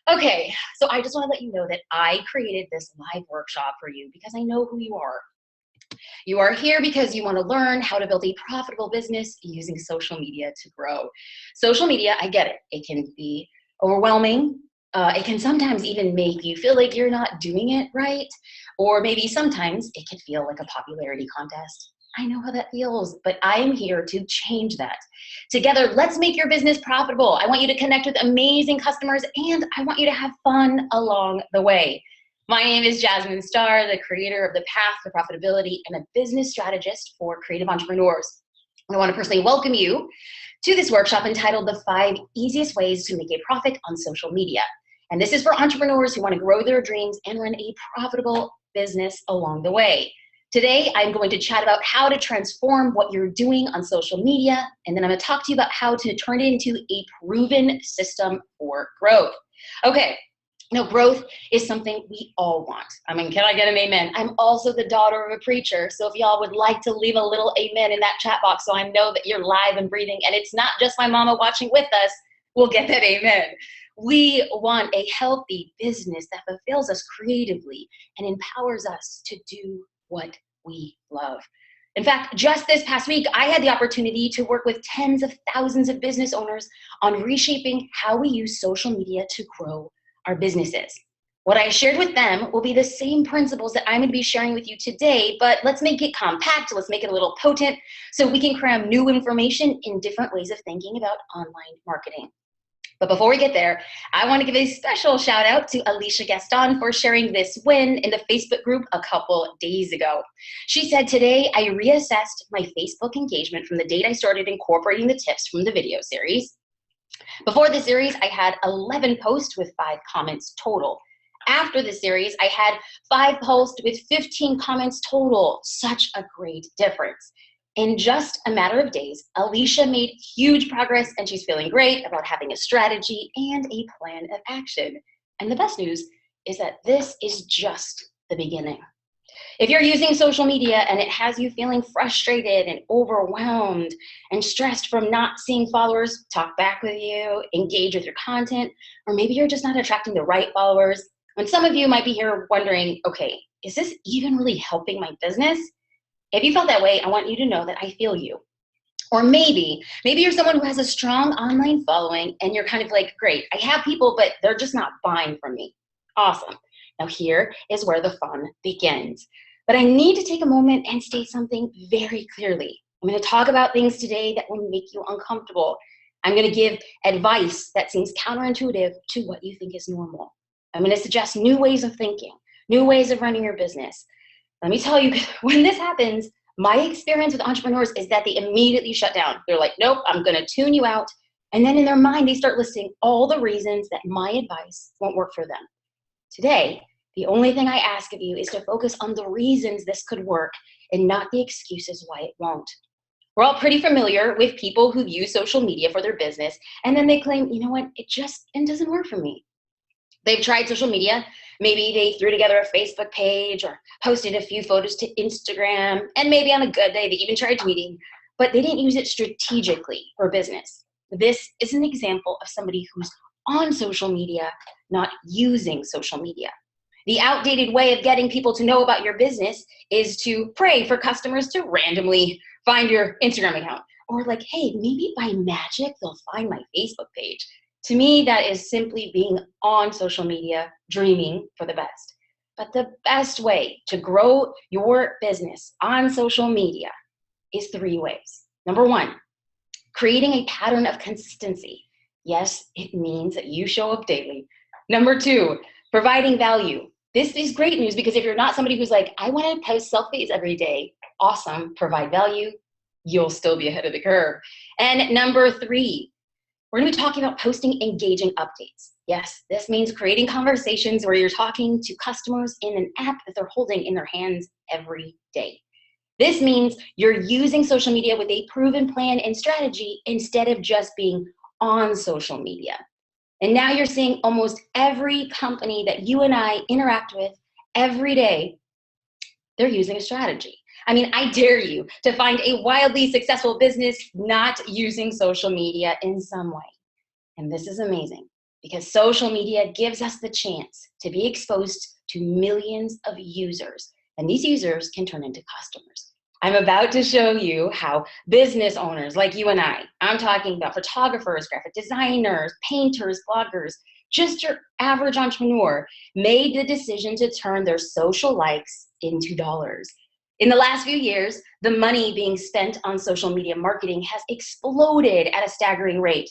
Okay, so I just want to let you know that I created this live workshop for you because I know who you are. You are here because you want to learn how to build a profitable business using social media to grow. Social media, I get it. It can be overwhelming. It can sometimes even make you feel like you're not doing it right. Or maybe sometimes it can feel like a popularity contest. I know how that feels, but I am here to change that. Together, let's make your business profitable. I want you to connect with amazing customers, and I want you to have fun along the way. My name is Jasmine Starr, the creator of The Path to Profitability and a business strategist for creative entrepreneurs. I want to personally welcome you to this workshop entitled The 5 Easiest Ways to Make a Profit on Social Media. And this is for entrepreneurs who want to grow their dreams and run a profitable business along the way. Today, I'm going to chat about how to transform what you're doing on social media, and then I'm going to talk to you about how to turn it into a proven system for growth. Okay. Now, growth is something we all want. I mean, can I get an amen? I'm also the daughter of a preacher, so if y'all would like to leave a little amen in that chat box so I know that you're live and breathing and it's not just my mama watching with us, we'll get that amen. We want a healthy business that fulfills us creatively and empowers us to do what we love. In fact, just this past week, I had the opportunity to work with tens of thousands of business owners on reshaping how we use social media to grow our businesses. What I shared with them will be the same principles that I'm going to be sharing with you today, but let's make it compact, let's make it a little potent so we can cram new information in different ways of thinking about online marketing. But before we get there, I want to give a special shout out to Alicia Gaston for sharing this win in the Facebook group a couple days ago. She said, today I reassessed my Facebook engagement from the date I started incorporating the tips from the video series. Before the series, I had 11 posts with 5 comments total. After the series, I had 5 posts with 15 comments total. Such a great difference. In just a matter of days, Alicia made huge progress and she's feeling great about having a strategy and a plan of action. And the best news is that this is just the beginning. If you're using social media and it has you feeling frustrated and overwhelmed and stressed from not seeing followers talk back with you, engage with your content, or maybe you're just not attracting the right followers, and some of you might be here wondering, okay, is this even really helping my business? If you felt that way, I want you to know that I feel you. Or maybe you're someone who has a strong online following and you're kind of like, great, I have people, but they're just not buying from me. Awesome. Now here is where the fun begins. But I need to take a moment and state something very clearly. I'm going to talk about things today that will make you uncomfortable. I'm going to give advice that seems counterintuitive to what you think is normal. I'm going to suggest new ways of thinking, new ways of running your business. Let me tell you, when this happens, my experience with entrepreneurs is that they immediately shut down. They're like, nope, I'm going to tune you out. And then in their mind, they start listing all the reasons that my advice won't work for them. Today, the only thing I ask of you is to focus on the reasons this could work and not the excuses why it won't. We're all pretty familiar with people who use social media for their business, and then they claim, you know what, it doesn't work for me. They've tried social media. Maybe they threw together a Facebook page or posted a few photos to Instagram, and maybe on a good day, they even tried tweeting, but they didn't use it strategically for business. This is an example of somebody who's on social media, not using social media. The outdated way of getting people to know about your business is to pray for customers to randomly find your Instagram account. Or like, hey, maybe by magic, they'll find my Facebook page. To me, that is simply being on social media, dreaming for the best. But the best way to grow your business on social media is 3 ways. Number 1, creating a pattern of consistency. Yes, it means that you show up daily. Number 2, providing value. This is great news because if you're not somebody who's like, I want to post selfies every day, awesome, provide value, you'll still be ahead of the curve. And number 3, we're going to be talking about posting engaging updates. Yes, this means creating conversations where you're talking to customers in an app that they're holding in their hands every day. This means you're using social media with a proven plan and strategy instead of just being on social media. And now you're seeing almost every company that you and I interact with every day, they're using a strategy. I mean, I dare you to find a wildly successful business not using social media in some way. And this is amazing because social media gives us the chance to be exposed to millions of users, and these users can turn into customers. I'm about to show you how business owners like you and I'm talking about photographers, graphic designers, painters, bloggers, just your average entrepreneur, made the decision to turn their social likes into dollars. In the last few years, the money being spent on social media marketing has exploded at a staggering rate.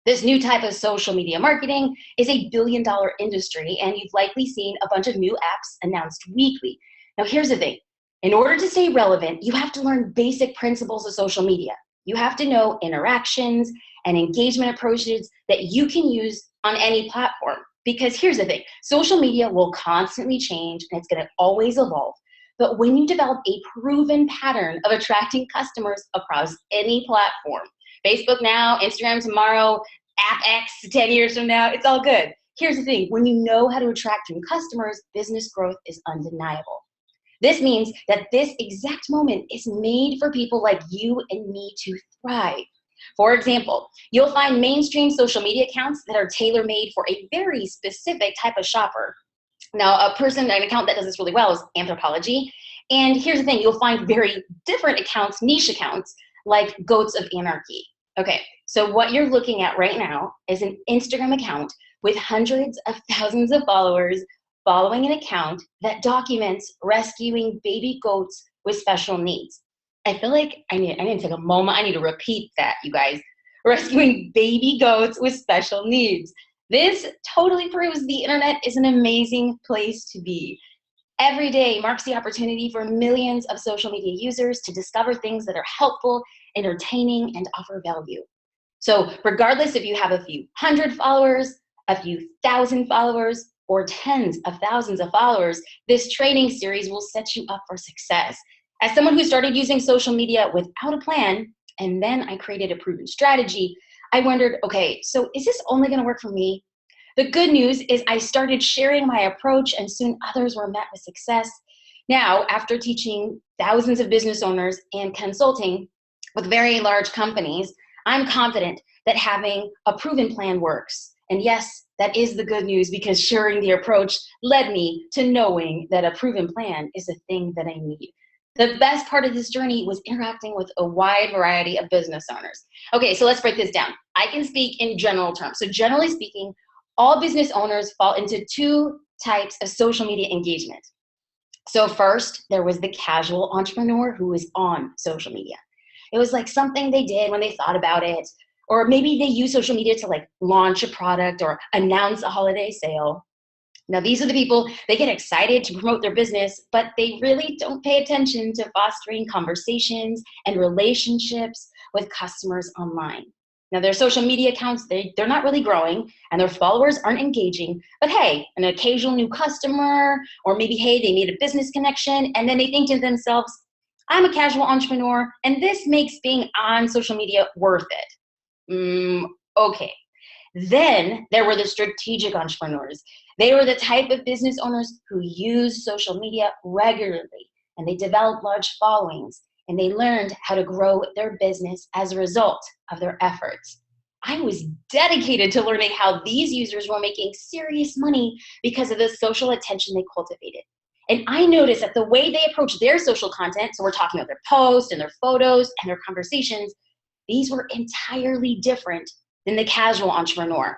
This new type of social media marketing is a billion-dollar industry, and you've likely seen a bunch of new apps announced weekly. Now, here's the thing. In order to stay relevant, you have to learn basic principles of social media. You have to know interactions and engagement approaches that you can use on any platform. Because here's the thing, social media will constantly change and it's gonna always evolve. But when you develop a proven pattern of attracting customers across any platform, Facebook now, Instagram tomorrow, App X 10 years from now, it's all good. Here's the thing, when you know how to attract new customers, business growth is undeniable. This means that this exact moment is made for people like you and me to thrive. For example, you'll find mainstream social media accounts that are tailor-made for a very specific type of shopper. Now, an account that does this really well is Anthropology. And here's the thing, you'll find very different accounts, niche accounts, like Goats of Anarchy. Okay, so what you're looking at right now is an Instagram account with hundreds of thousands of followers following an account that documents rescuing baby goats with special needs. I feel like I need to take a moment. I need to repeat that, you guys. Rescuing baby goats with special needs. This totally proves the internet is an amazing place to be. Every day marks the opportunity for millions of social media users to discover things that are helpful, entertaining, and offer value. So regardless if you have a few hundred followers, a few thousand followers, or tens of thousands of followers, this training series will set you up for success. As someone who started using social media without a plan, and then I created a proven strategy, I wondered, okay, so is this only gonna work for me? The good news is I started sharing my approach and soon others were met with success. Now, after teaching thousands of business owners and consulting with very large companies, I'm confident that having a proven plan works. And yes, that is the good news, because sharing the approach led me to knowing that a proven plan is a thing that I need. The best part of this journey was interacting with a wide variety of business owners. Okay, so let's break this down. I can speak in general terms. So generally speaking, all business owners fall into two types of social media engagement. So first, there was the casual entrepreneur who was on social media. It was like something they did when they thought about it, or maybe they use social media to like launch a product or announce a holiday sale. Now, these are the people, they get excited to promote their business, but they really don't pay attention to fostering conversations and relationships with customers online. Now, their social media accounts, they're not really growing and their followers aren't engaging, but hey, an occasional new customer, or maybe, hey, they made a business connection, and then they think to themselves, I'm a casual entrepreneur, and this makes being on social media worth it. Okay. Then there were the strategic entrepreneurs. They were the type of business owners who use social media regularly, and they developed large followings, and they learned how to grow their business as a result of their efforts. I was dedicated to learning how these users were making serious money because of the social attention they cultivated. And I noticed that the way they approached their social content, so we're talking about their posts and their photos and their conversations, these were entirely different than the casual entrepreneur.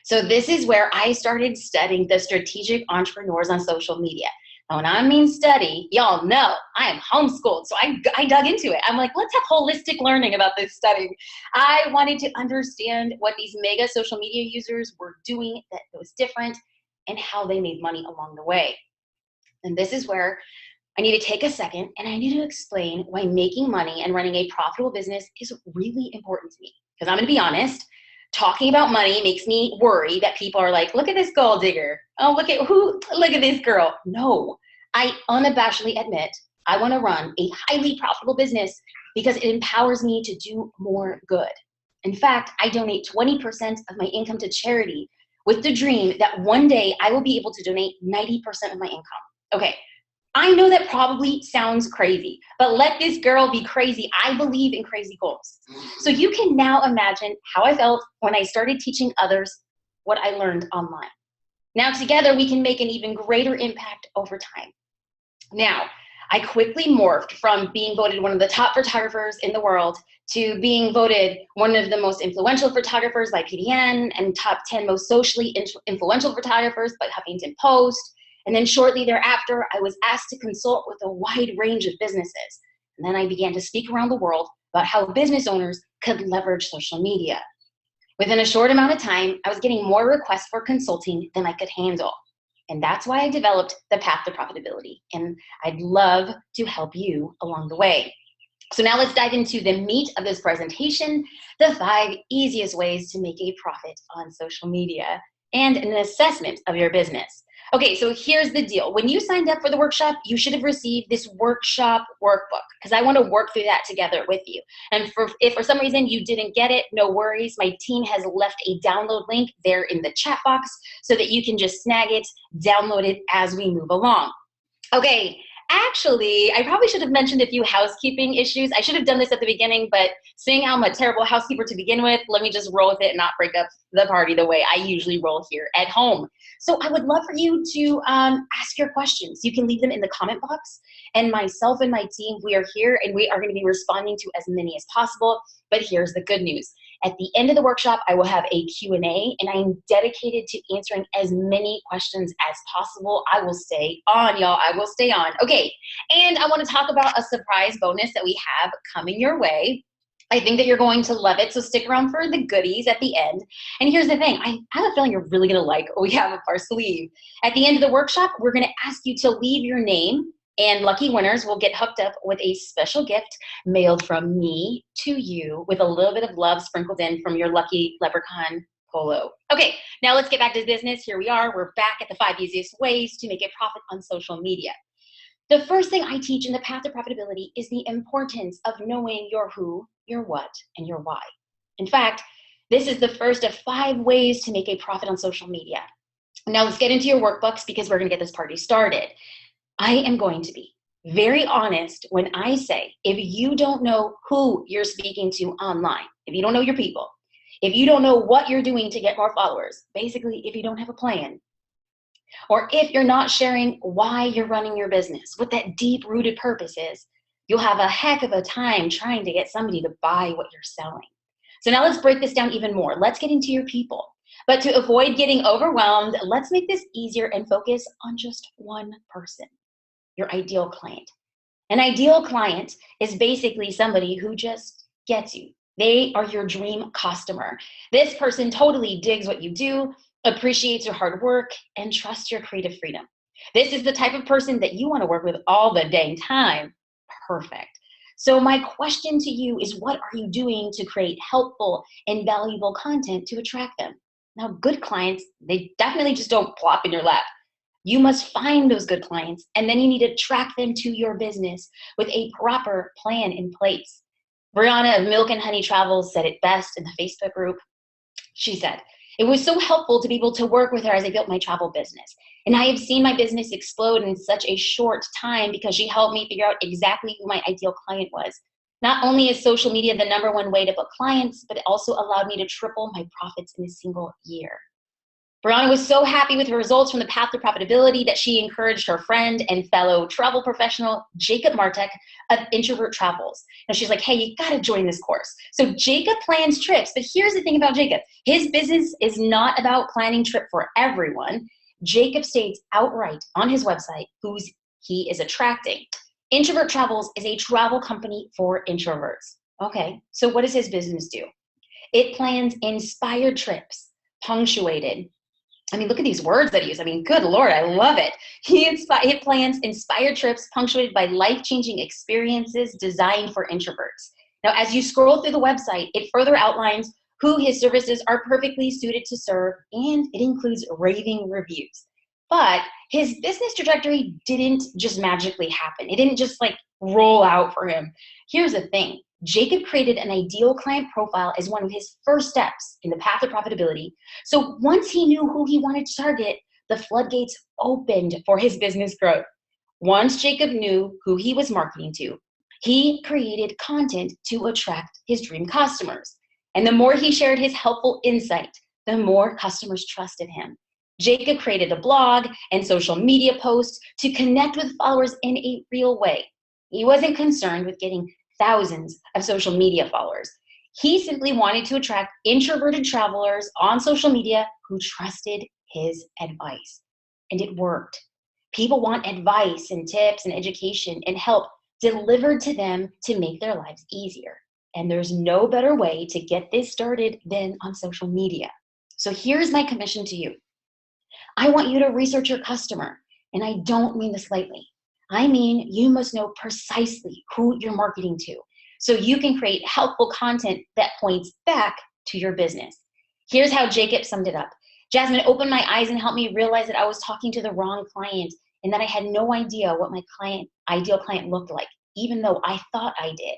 So this is where I started studying the strategic entrepreneurs on social media. Now, when I mean study, y'all know I am homeschooled, so I dug into it. I'm like, let's have holistic learning about this studying. I wanted to understand what these mega social media users were doing that was different and how they made money along the way. And this is where I need to take a second and I need to explain why making money and running a profitable business is really important to me. Because I'm gonna be honest, talking about money makes me worry that people are like, look at this gold digger. Oh, look at this girl. No, I unabashedly admit I wanna run a highly profitable business because it empowers me to do more good. In fact, I donate 20% of my income to charity with the dream that one day I will be able to donate 90% of my income. Okay, I know that probably sounds crazy, but let this girl be crazy. I believe in crazy goals. So you can now imagine how I felt when I started teaching others what I learned online. Now together we can make an even greater impact over time. Now, I quickly morphed from being voted one of the top photographers in the world to being voted one of the most influential photographers by PDN and top 10 most socially influential photographers by Huffington Post. And then shortly thereafter, I was asked to consult with a wide range of businesses. And then I began to speak around the world about how business owners could leverage social media. Within a short amount of time, I was getting more requests for consulting than I could handle. And that's why I developed the Path to Profitability. And I'd love to help you along the way. So now let's dive into the meat of this presentation, the 5 easiest ways to make a profit on social media and an assessment of your business. Okay, so here's the deal. When you signed up for the workshop, you should have received this workshop workbook because I want to work through that together with you. And if for some reason you didn't get it, no worries. My team has left a download link there in the chat box so that you can just snag it, download it as we move along. Okay, actually, I probably should have mentioned a few housekeeping issues. I should have done this at the beginning, but seeing I'm a terrible housekeeper to begin with, let me just roll with it and not break up the party the way I usually roll here at home. So I would love for you to ask your questions. You can leave them in the comment box, and myself and my team, we are here and we are going to be responding to as many as possible. But here's the good news. At the end of the workshop, I will have a Q&A, and I'm dedicated to answering as many questions as possible. I will stay on, y'all. I will stay on. Okay, and I want to talk about a surprise bonus that we have coming your way. I think that you're going to love it, so stick around for the goodies at the end. And here's the thing. I have a feeling you're really going to like what we have up our sleeve. At the end of the workshop, we're going to ask you to leave your name, and lucky winners will get hooked up with a special gift mailed from me to you with a little bit of love sprinkled in from your lucky leprechaun polo. Okay, now let's get back to business. Here we are. We're back at the 5 easiest ways to make a profit on social media. The first thing I teach in the Path to Profitability is the importance of knowing your who, your what, and your why. In fact, this is the first of 5 ways to make a profit on social media. Now let's get into your workbooks because we're going to get this party started. I am going to be very honest when I say if you don't know who you're speaking to online, if you don't know your people, if you don't know what you're doing to get more followers, basically if you don't have a plan, or if you're not sharing why you're running your business, what that deep-rooted purpose is, you'll have a heck of a time trying to get somebody to buy what you're selling. So now let's break this down even more. Let's get into your people. But to avoid getting overwhelmed, let's make this easier and focus on just one person, your ideal client. An ideal client is basically somebody who just gets you. They are your dream customer. This person totally digs what you do, appreciates your hard work, and trusts your creative freedom. This is the type of person that you want to work with all the dang time. Perfect. So my question to you is, what are you doing to create helpful and valuable content to attract them? Now, good clients, they definitely just don't plop in your lap. You must find those good clients, and then you need to track them to your business with a proper plan in place. Brianna of Milk and Honey Travels said it best in the Facebook group. She said, "It was so helpful to be able to work with her as I built my travel business. And I have seen my business explode in such a short time because she helped me figure out exactly who my ideal client was. Not only is social media the #1 way to book clients, but it also allowed me to triple my profits in a single year." Brianna was so happy with her results from the Path to Profitability that she encouraged her friend and fellow travel professional, Jacob Martek of Introvert Travels. Now she's like, hey, you gotta join this course. So Jacob plans trips, but here's the thing about Jacob. His business is not about planning trip for everyone. Jacob states outright on his website who he is attracting. Introvert Travels is a travel company for introverts. Okay, so what does his business do? It plans inspired trips, punctuated. I mean, look at these words that he uses. I mean, good Lord, I love it. He plans inspired trips punctuated by life-changing experiences designed for introverts. Now, as you scroll through the website, it further outlines who his services are perfectly suited to serve, and it includes raving reviews. But his business trajectory didn't just magically happen. It didn't just like roll out for him. Here's the thing. Jacob created an ideal client profile as one of his first steps in the Path to Profitability. So once he knew who he wanted to target, the floodgates opened for his business growth. Once Jacob knew who he was marketing to, he created content to attract his dream customers. And the more he shared his helpful insight, the more customers trusted him. Jacob created a blog and social media posts to connect with followers in a real way. He wasn't concerned with getting thousands of social media followers. He simply wanted to attract introverted travelers on social media who trusted his advice. And it worked. People want advice and tips and education and help delivered to them to make their lives easier. And there's no better way to get this started than on social media. So here's my commission to you. I want you to research your customer. And I don't mean this lightly. I mean, you must know precisely who you're marketing to so you can create helpful content that points back to your business. Here's how Jacob summed it up. Jasmine opened my eyes and helped me realize that I was talking to the wrong client and that I had no idea what my ideal client looked like, even though I thought I did.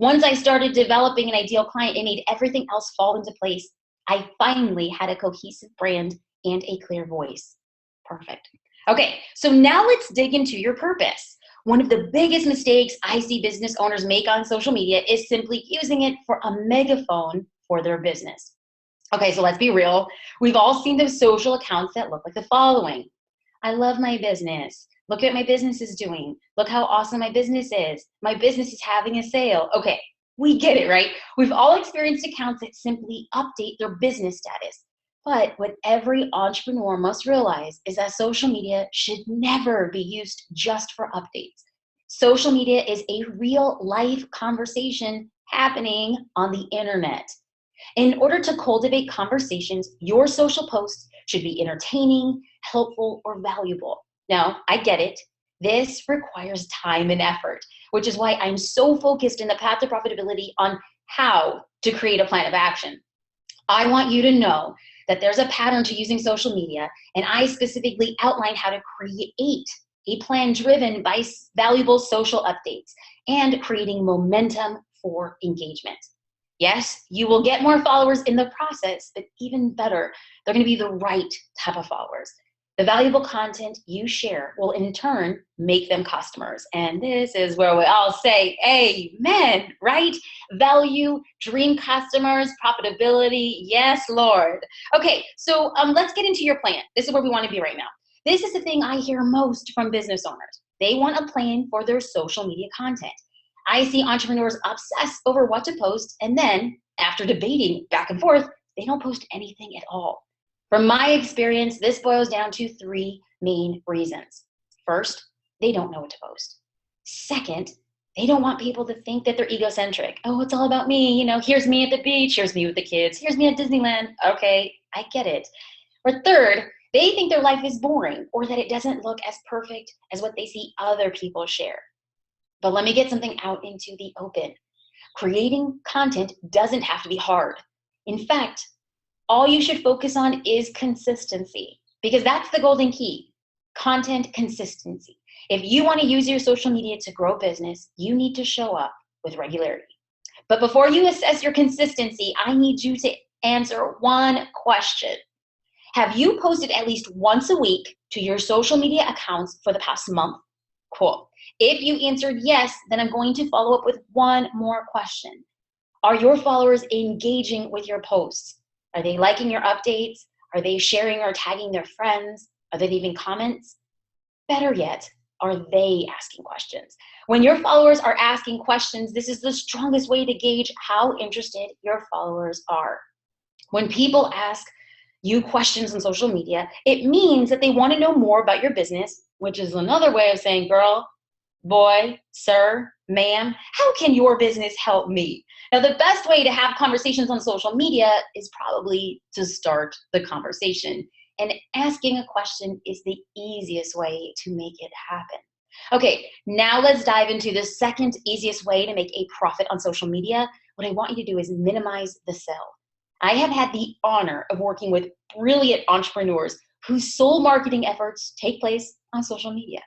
Once I started developing an ideal client, it made everything else fall into place. I finally had a cohesive brand and a clear voice. Perfect. Okay, so now let's dig into your purpose. One of the biggest mistakes I see business owners make on social media is simply using it for a megaphone for their business. Okay, so let's be real. We've all seen those social accounts that look like the following. I love my business. Look at what my business is doing. Look how awesome my business is. My business is having a sale. Okay, we get it, right? We've all experienced accounts that simply update their business status. But what every entrepreneur must realize is that social media should never be used just for updates. Social media is a real life conversation happening on the internet. In order to cultivate conversations, your social posts should be entertaining, helpful, or valuable. Now, I get it. This requires time and effort, which is why I'm so focused in the path to profitability on how to create a plan of action. I want you to know that there's a pattern to using social media, and I specifically outline how to create a plan driven by valuable social updates and creating momentum for engagement. Yes, you will get more followers in the process, but even better, they're going to be the right type of followers. The valuable content you share will in turn make them customers. And this is where we all say amen, right? Value, dream customers, profitability. Yes, Lord. Okay, so let's get into your plan. This is where we want to be right now. This is the thing I hear most from business owners. They want a plan for their social media content. I see entrepreneurs obsess over what to post, and then after debating back and forth, they don't post anything at all. From my experience, this boils down to three main reasons. First, they don't know what to post. Second, they don't want people to think that they're egocentric. Oh, it's all about me. You know, here's me at the beach. Here's me with the kids. Here's me at Disneyland. Okay, I get it. Or third, they think their life is boring or that it doesn't look as perfect as what they see other people share. But let me get something out into the open. Creating content doesn't have to be hard. In fact, all you should focus on is consistency, because that's the golden key. Content consistency. If you want to use your social media to grow business, you need to show up with regularity. But before you assess your consistency, I need you to answer one question. Have you posted at least once a week to your social media accounts for the past month? Cool. If you answered yes, then I'm going to follow up with one more question. Are your followers engaging with your posts? Are they liking your updates? Are they sharing or tagging their friends? Are they leaving comments? Better yet, are they asking questions? When your followers are asking questions, this is the strongest way to gauge how interested your followers are. When people ask you questions on social media, it means that they want to know more about your business, which is another way of saying, girl, boy, sir, ma'am, how can your business help me? Now, the best way to have conversations on social media is probably to start the conversation. And asking a question is the easiest way to make it happen. Okay, now let's dive into the second easiest way to make a profit on social media. What I want you to do is minimize the sell. I have had the honor of working with brilliant entrepreneurs whose sole marketing efforts take place on social media.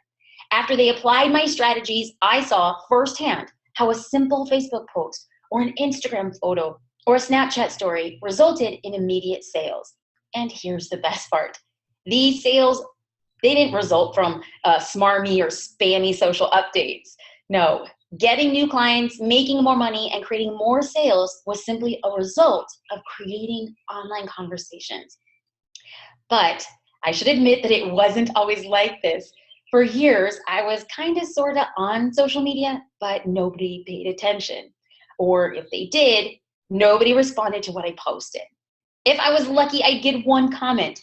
After they applied my strategies, I saw firsthand how a simple Facebook post or an Instagram photo or a Snapchat story resulted in immediate sales. And here's the best part. These sales, they didn't result from smarmy or spammy social updates. No, Getting new clients, making more money, and creating more sales was simply a result of creating online conversations. But I should admit that it wasn't always like this. For years, I was kind of sort of on social media, but nobody paid attention. Or if they did, nobody responded to what I posted. If I was lucky, I'd get one comment.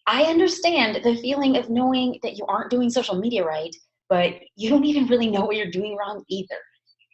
I understand the feeling of knowing that you aren't doing social media right, but you don't even really know what you're doing wrong either.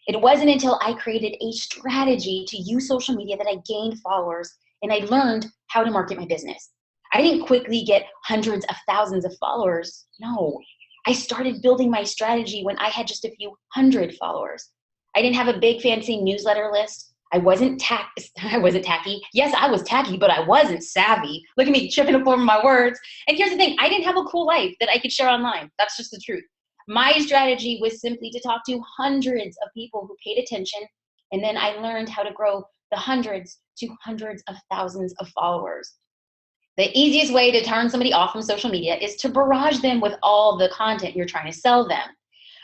It wasn't until I created a strategy to use social media that I gained followers and I learned how to market my business. I didn't quickly get hundreds of thousands of followers. No, I started building my strategy when I had just a few hundred followers. I didn't have a big fancy newsletter list. I wasn't tacky. Yes, I was tacky, but I wasn't savvy. Look at me tripping up over my words. And here's the thing, I didn't have a cool life that I could share online. That's just the truth. My strategy was simply to talk to hundreds of people who paid attention, and then I learned how to grow the hundreds to hundreds of thousands of followers. The easiest way to turn somebody off from social media is to barrage them with all the content you're trying to sell them.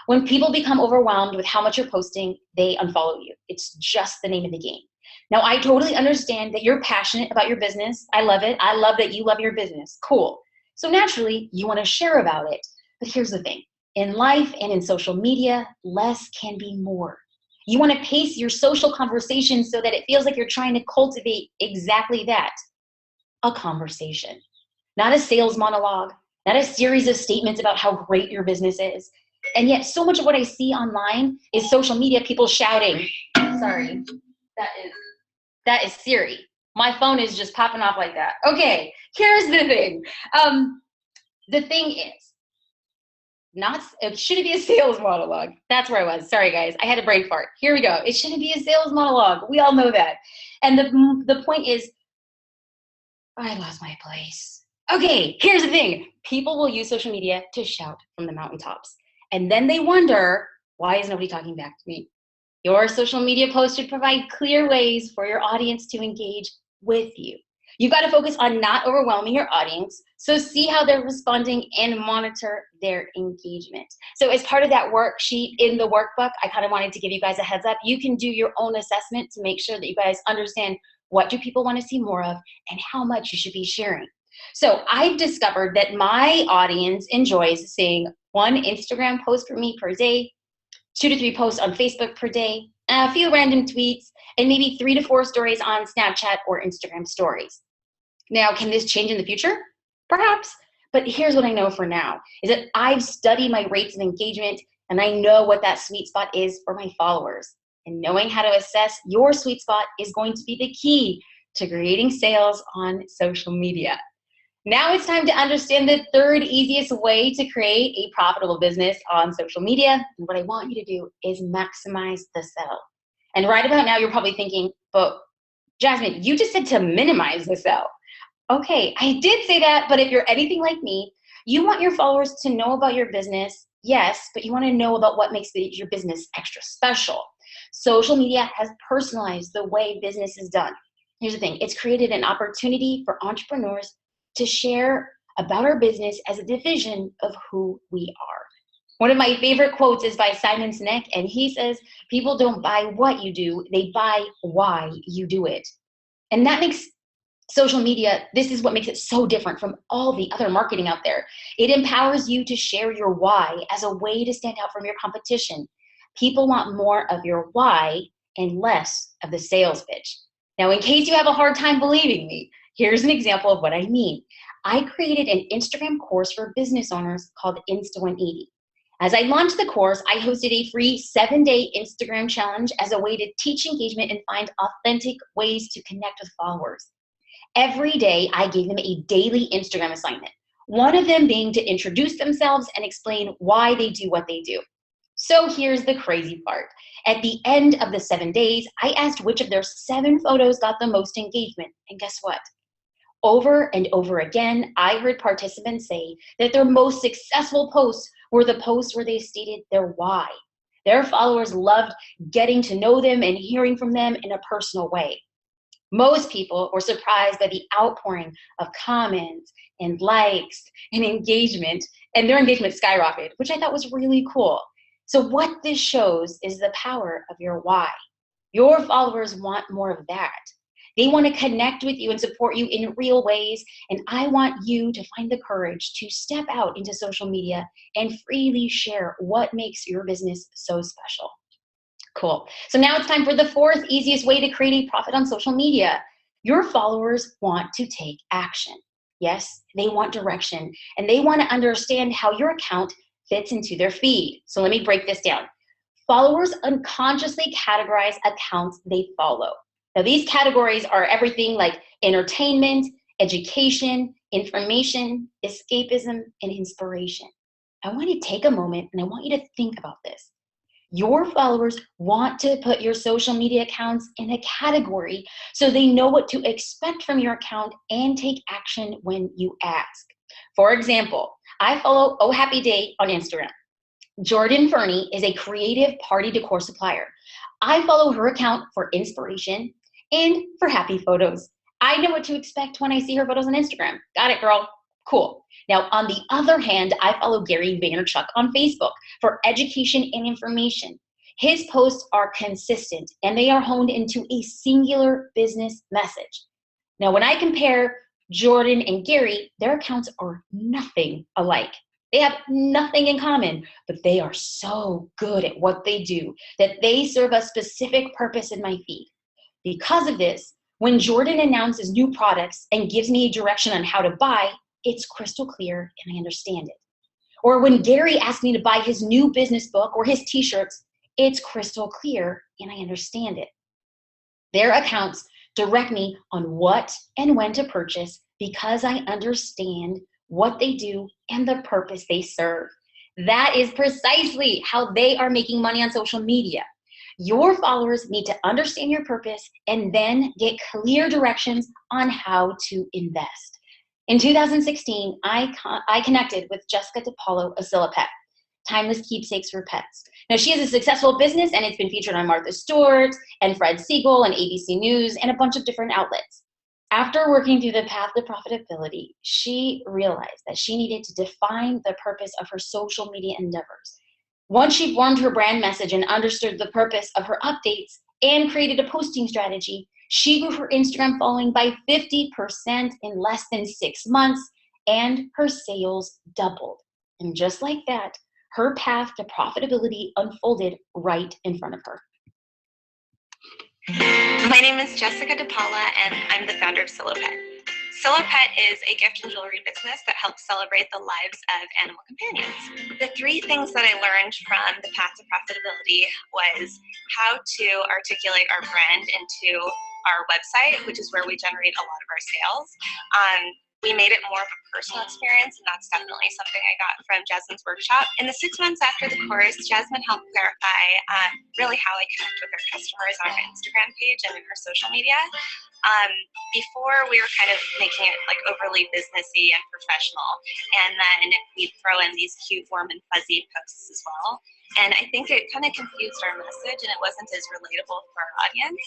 When people become overwhelmed with how much you're posting, they unfollow you. It's just the name of the game. Now, I totally understand that you're passionate about your business. I love it. I love that you love your business. Cool. So naturally, you want to share about it. But here's the thing. In life and in social media, less can be more. You want to pace your social conversation so that it feels like you're trying to cultivate exactly that, a conversation. Not a sales monologue, not a series of statements about how great your business is. And yet so much of what I see online is social media people shouting. Sorry, that is Siri. My phone is just popping off like that. Okay, here's the thing. The thing is, it shouldn't be a sales monologue. That's where I was. Sorry, guys. I had a brain fart. Here we go. It shouldn't be a sales monologue. We all know that. And the point is, I lost my place. Okay, here's the thing. People will use social media to shout from the mountaintops. And then they wonder, why is nobody talking back to me? Your social media post should provide clear ways for your audience to engage with you. You've got to focus on not overwhelming your audience. So see how they're responding and monitor their engagement. So as part of that worksheet in the workbook, I kind of wanted to give you guys a heads up. You can do your own assessment to make sure that you guys understand what do people want to see more of and how much you should be sharing. So I've discovered that my audience enjoys seeing one Instagram post from me per day, 2 to 3 posts on Facebook per day, a few random tweets, and maybe 3 to 4 stories on Snapchat or Instagram stories. Now, can this change in the future? Perhaps, but here's what I know for now, is that I've studied my rates of engagement and I know what that sweet spot is for my followers. And knowing how to assess your sweet spot is going to be the key to creating sales on social media. Now it's time to understand the third easiest way to create a profitable business on social media. And what I want you to do is maximize the sell. And right about now, you're probably thinking, but Jasmine, you just said to minimize the sell. Okay, I did say that, but if you're anything like me, you want your followers to know about your business, yes, but you want to know about what makes your business extra special. Social media has personalized the way business is done. Here's the thing, it's created an opportunity for entrepreneurs to share about our business as a division of who we are. One of my favorite quotes is by Simon Sinek, and he says, people don't buy what you do, they buy why you do it. And that makes social media, this is what makes it so different from all the other marketing out there. It empowers you to share your why as a way to stand out from your competition. People want more of your why and less of the sales pitch. Now, in case you have a hard time believing me, here's an example of what I mean. I created an Instagram course for business owners called Insta180. As I launched the course, I hosted a free 7-day Instagram challenge as a way to teach engagement and find authentic ways to connect with followers. Every day, I gave them a daily Instagram assignment, one of them being to introduce themselves and explain why they do what they do. So here's the crazy part. At the end of the 7 days, I asked which of their 7 photos got the most engagement, and guess what? Over and over again, I heard participants say that their most successful posts were the posts where they stated their why. Their followers loved getting to know them and hearing from them in a personal way. Most people were surprised by the outpouring of comments and likes and engagement, and their engagement skyrocketed, which I thought was really cool. So what this shows is the power of your why. Your followers want more of that. They want to connect with you and support you in real ways. And I want you to find the courage to step out into social media and freely share what makes your business so special. Cool. So now it's time for the fourth easiest way to create a profit on social media. Your followers want to take action. Yes, they want direction, and they want to understand how your account fits into their feed. So let me break this down. Followers unconsciously categorize accounts they follow. Now, these categories are everything like entertainment, education, information, escapism, and inspiration. I want you to take a moment and I want you to think about this. Your followers want to put your social media accounts in a category so they know what to expect from your account and take action when you ask. For example, I follow Oh Happy Day on Instagram. Jordan Fernie is a creative party decor supplier. I follow her account for inspiration and for happy photos. I know what to expect when I see her photos on Instagram. Got it, girl? Cool. Now, on the other hand, I follow Gary Vaynerchuk on Facebook for education and information. His posts are consistent and they are honed into a singular business message. Now, when I compare Jordan and Gary, their accounts are nothing alike. They have nothing in common, but they are so good at what they do that they serve a specific purpose in my feed. Because of this, when Jordan announces new products and gives me a direction on how to buy, it's crystal clear and I understand it. Or when Gary asks me to buy his new business book or his t-shirts, it's crystal clear and I understand it. Their accounts direct me on what and when to purchase because I understand what they do and the purpose they serve. That is precisely how they are making money on social media. Your followers need to understand your purpose and then get clear directions on how to invest. In 2016, I connected with Jessica DePaulo of Silipet, Timeless Keepsakes for Pets. Now, she has a successful business and it's been featured on Martha Stewart and Fred Siegel and ABC News and a bunch of different outlets. After working through the path to profitability, she realized that she needed to define the purpose of her social media endeavors. Once she formed her brand message and understood the purpose of her updates and created a posting strategy, she grew her Instagram following by 50% in less than 6 months, and her sales doubled. And just like that, her path to profitability unfolded right in front of her. My name is Jessica DePaula, and I'm the founder of Silipet. Silipet is a gift and jewelry business that helps celebrate the lives of animal companions. The 3 things that I learned from the path to profitability was how to articulate our brand into our website, which is where we generate a lot of our sales. We made it more of a personal experience, and that's definitely something I got from Jasmine's workshop. In the 6 months after the course, Jasmine helped clarify really how I connect with our customers on our Instagram page and in our social media. Before, we were kind of making it like overly businessy and professional, and then we'd throw in these cute, warm, and fuzzy posts as well. And I think it kind of confused our message, and it wasn't as relatable for our audience.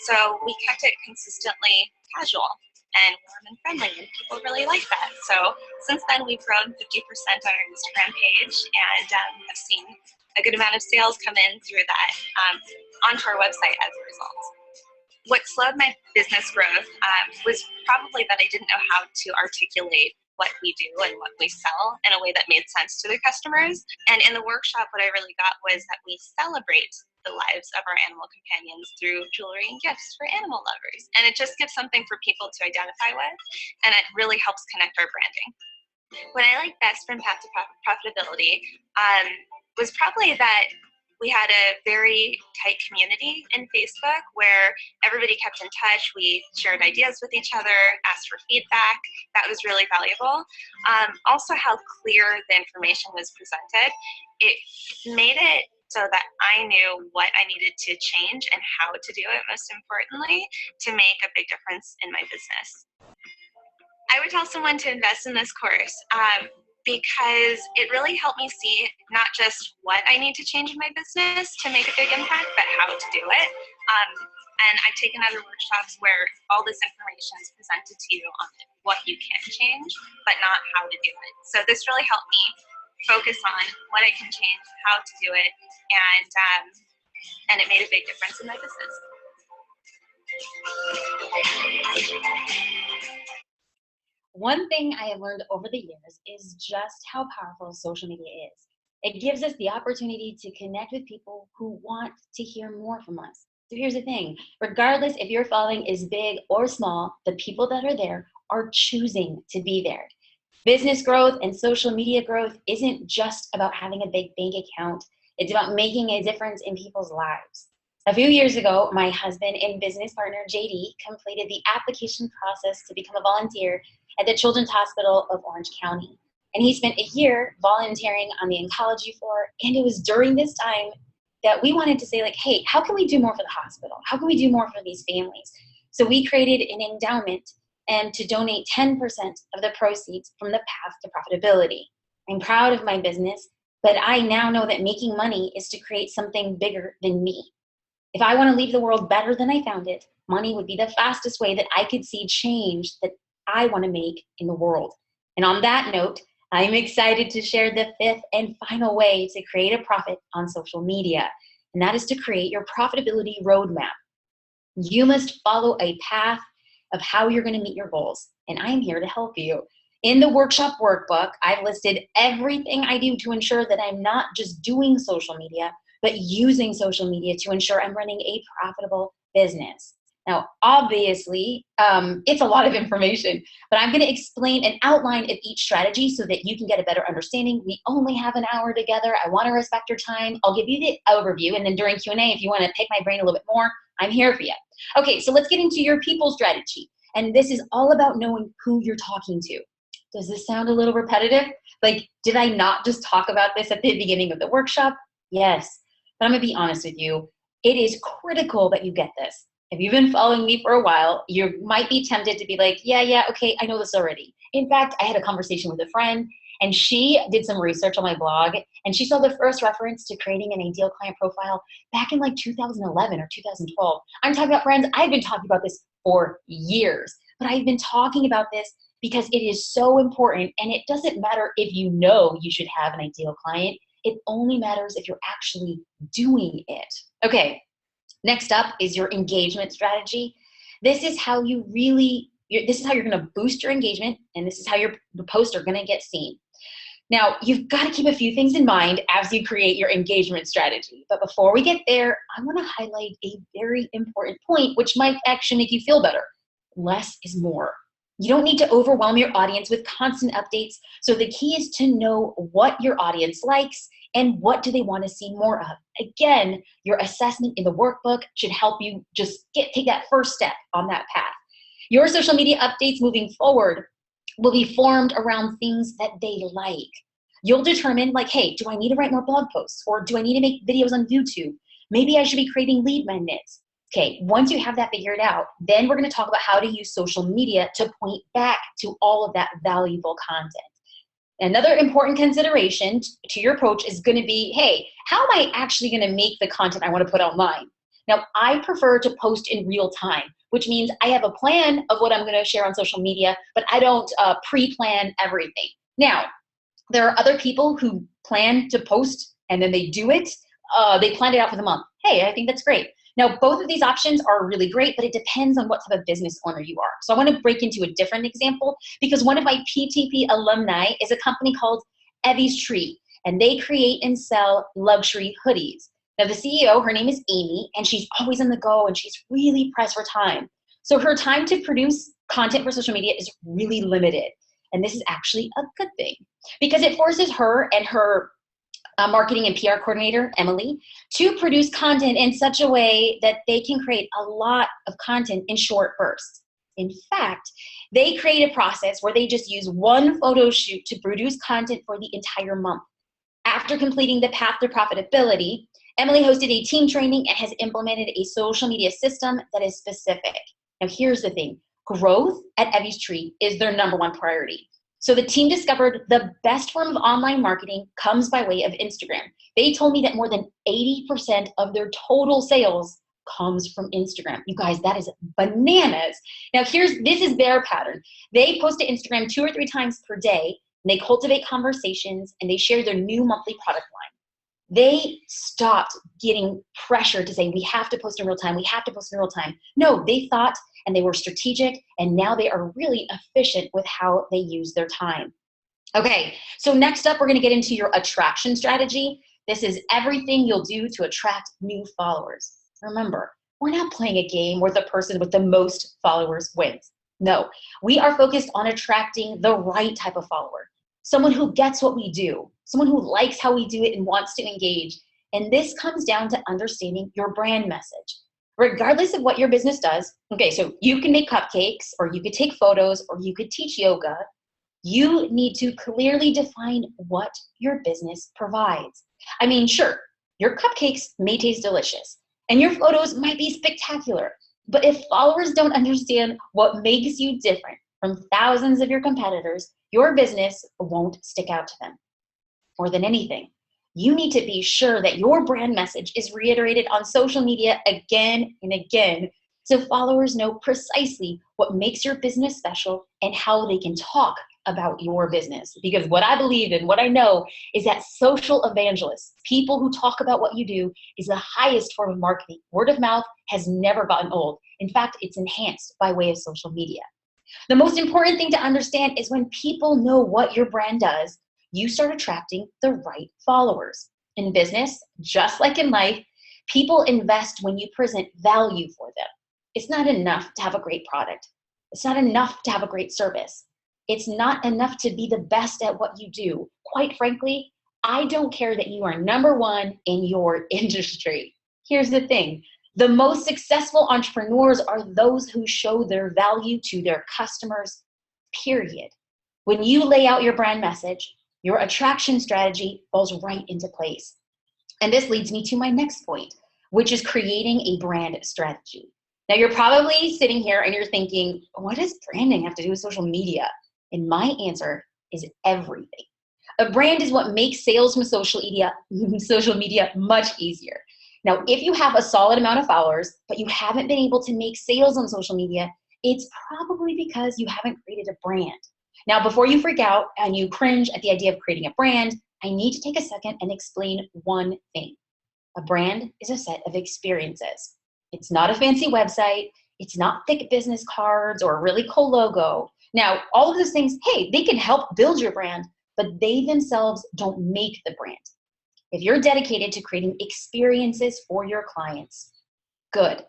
So we kept it consistently casual and warm and friendly, and people really like that. So since then, we've grown 50% on our Instagram page, and have seen a good amount of sales come in through that onto our website as a result. What slowed my business growth was probably that I didn't know how to articulate what we do and what we sell in a way that made sense to the customers. And in the workshop, what I really got was that we celebrate the lives of our animal companions through jewelry and gifts for animal lovers. And it just gives something for people to identify with, and it really helps connect our branding. What I like best from Path to Profitability was probably that we had a very tight community in Facebook where everybody kept in touch. We shared ideas with each other, asked for feedback. That was really valuable. Also, how clear the information was presented. It made it so that I knew what I needed to change and how to do it, most importantly, to make a big difference in my business. I would tell someone to invest in this course because it really helped me see not just what I need to change in my business to make a big impact, but how to do it. And I've taken other workshops where all this information is presented to you on what you can change, but not how to do it. So this really helped me focus on what I can change, how to do it, and it made a big difference in my business. One thing I have learned over the years is just how powerful social media is. It gives us the opportunity to connect with people who want to hear more from us. So here's the thing, regardless if your following is big or small, the people that are there are choosing to be there. Business growth and social media growth isn't just about having a big bank account. It's about making a difference in people's lives. A few years ago, my husband and business partner, JD, completed the application process to become a volunteer at the Children's Hospital of Orange County. And he spent a year volunteering on the oncology floor. And it was during this time that we wanted to say, like, hey, how can we do more for the hospital? How can we do more for these families? So we created an endowment and to donate 10% of the proceeds from the path to profitability. I'm proud of my business, but I now know that making money is to create something bigger than me. If I want to leave the world better than I found it, money would be the fastest way that I could see change that I want to make in the world. And on that note, I'm excited to share the fifth and final way to create a profit on social media, and that is to create your profitability roadmap. You must follow a path of how you're going to meet your goals, and I'm here to help you. In the workshop workbook, I've listed everything I do to ensure that I'm not just doing social media, but using social media to ensure I'm running a profitable business. Now, obviously, it's a lot of information, but I'm going to explain an outline of each strategy so that you can get a better understanding. We only have an hour together. I want to respect your time. I'll give you the overview, and then during Q&A, if you want to pick my brain a little bit more, I'm here for you. Okay, so let's get into your people strategy. And this is all about knowing who you're talking to. Does this sound a little repetitive? Like, did I not just talk about this at the beginning of the workshop? Yes, but I'm going to be honest with you. It is critical that you get this. If you've been following me for a while, you might be tempted to be like, yeah, okay, I know this already. In fact, I had a conversation with a friend, and she did some research on my blog, and she saw the first reference to creating an ideal client profile back in like 2011 or 2012. I'm talking about, friends, I've been talking about this for years, but I've been talking about this because it is so important, and it doesn't matter if you know you should have an ideal client. It only matters if you're actually doing it. Okay. Next up is your engagement strategy. This is how you're going to boost your engagement, and this is how your posts are going to get seen. Now, you've got to keep a few things in mind as you create your engagement strategy. But before we get there, I want to highlight a very important point, which might actually make you feel better. Less is more. You don't need to overwhelm your audience with constant updates. So the key is to know what your audience likes and what do they want to see more of. Again, your assessment in the workbook should help you just take that first step on that path. Your social media updates moving forward will be formed around things that they like. You'll determine, like, hey, do I need to write more blog posts, or do I need to make videos on YouTube? Maybe I should be creating lead magnets. Okay, once you have that figured out, then we're going to talk about how to use social media to point back to all of that valuable content. Another important consideration to your approach is going to be, hey, how am I actually going to make the content I want to put online? Now, I prefer to post in real time, which means I have a plan of what I'm going to share on social media, but I don't pre-plan everything. Now, there are other people who plan to post and then they do it. They planned it out for the month. Hey, I think that's great. Now, both of these options are really great, but it depends on what type of business owner you are. So I want to break into a different example because one of my PTP alumni is a company called Evie's Tree, and they create and sell luxury hoodies. Now, the CEO, her name is Amy, and she's always on the go, and she's really pressed for time. So her time to produce content for social media is really limited. And this is actually a good thing because it forces her and her marketing and PR coordinator, Emily, to produce content in such a way that they can create a lot of content in short bursts. In fact, they create a process where they just use one photo shoot to produce content for the entire month. After completing the path to profitability, Emily hosted a team training and has implemented a social media system that is specific. Now, here's the thing. Growth at Evie's Tree is their #1 priority. So the team discovered the best form of online marketing comes by way of Instagram. They told me that more than 80% of their total sales comes from Instagram. You guys, that is bananas. Now this is their pattern. They post to Instagram 2 or 3 times per day, and they cultivate conversations, and they share their new monthly product line. They stopped getting pressure to say, we have to post in real time, we have to post in real time. No, they thought and they were strategic, and now they are really efficient with how they use their time. Okay, so next up, we're gonna get into your attraction strategy. This is everything you'll do to attract new followers. Remember, we're not playing a game where the person with the most followers wins. No, we are focused on attracting the right type of follower. Someone who gets what we do, someone who likes how we do it and wants to engage. And this comes down to understanding your brand message. Regardless of what your business does, okay, so you can make cupcakes, or you could take photos, or you could teach yoga. You need to clearly define what your business provides. I mean, sure, your cupcakes may taste delicious, and your photos might be spectacular, but if followers don't understand what makes you different from thousands of your competitors, your business won't stick out to them. More than anything, you need to be sure that your brand message is reiterated on social media again and again, so followers know precisely what makes your business special and how they can talk about your business. Because what I believe and what I know is that social evangelists, people who talk about what you do, is the highest form of marketing. Word of mouth has never gotten old. In fact, it's enhanced by way of social media. The most important thing to understand is when people know what your brand does, you start attracting the right followers. In business, just like in life, people invest when you present value for them. It's not enough to have a great product. It's not enough to have a great service. It's not enough to be the best at what you do. Quite frankly, I don't care that you are number one in your industry. Here's the thing. The most successful entrepreneurs are those who show their value to their customers, period. When you lay out your brand message, your attraction strategy falls right into place. And this leads me to my next point, which is creating a brand strategy. Now, you're probably sitting here and you're thinking, what does branding have to do with social media? And my answer is everything. A brand is what makes sales from social media much easier. Now, if you have a solid amount of followers, but you haven't been able to make sales on social media, it's probably because you haven't created a brand. Now, before you freak out and you cringe at the idea of creating a brand, I need to take a second and explain one thing. A brand is a set of experiences. It's not a fancy website. It's not thick business cards or a really cool logo. Now, all of those things, hey, they can help build your brand, but they themselves don't make the brand. If you're dedicated to creating experiences for your clients, good.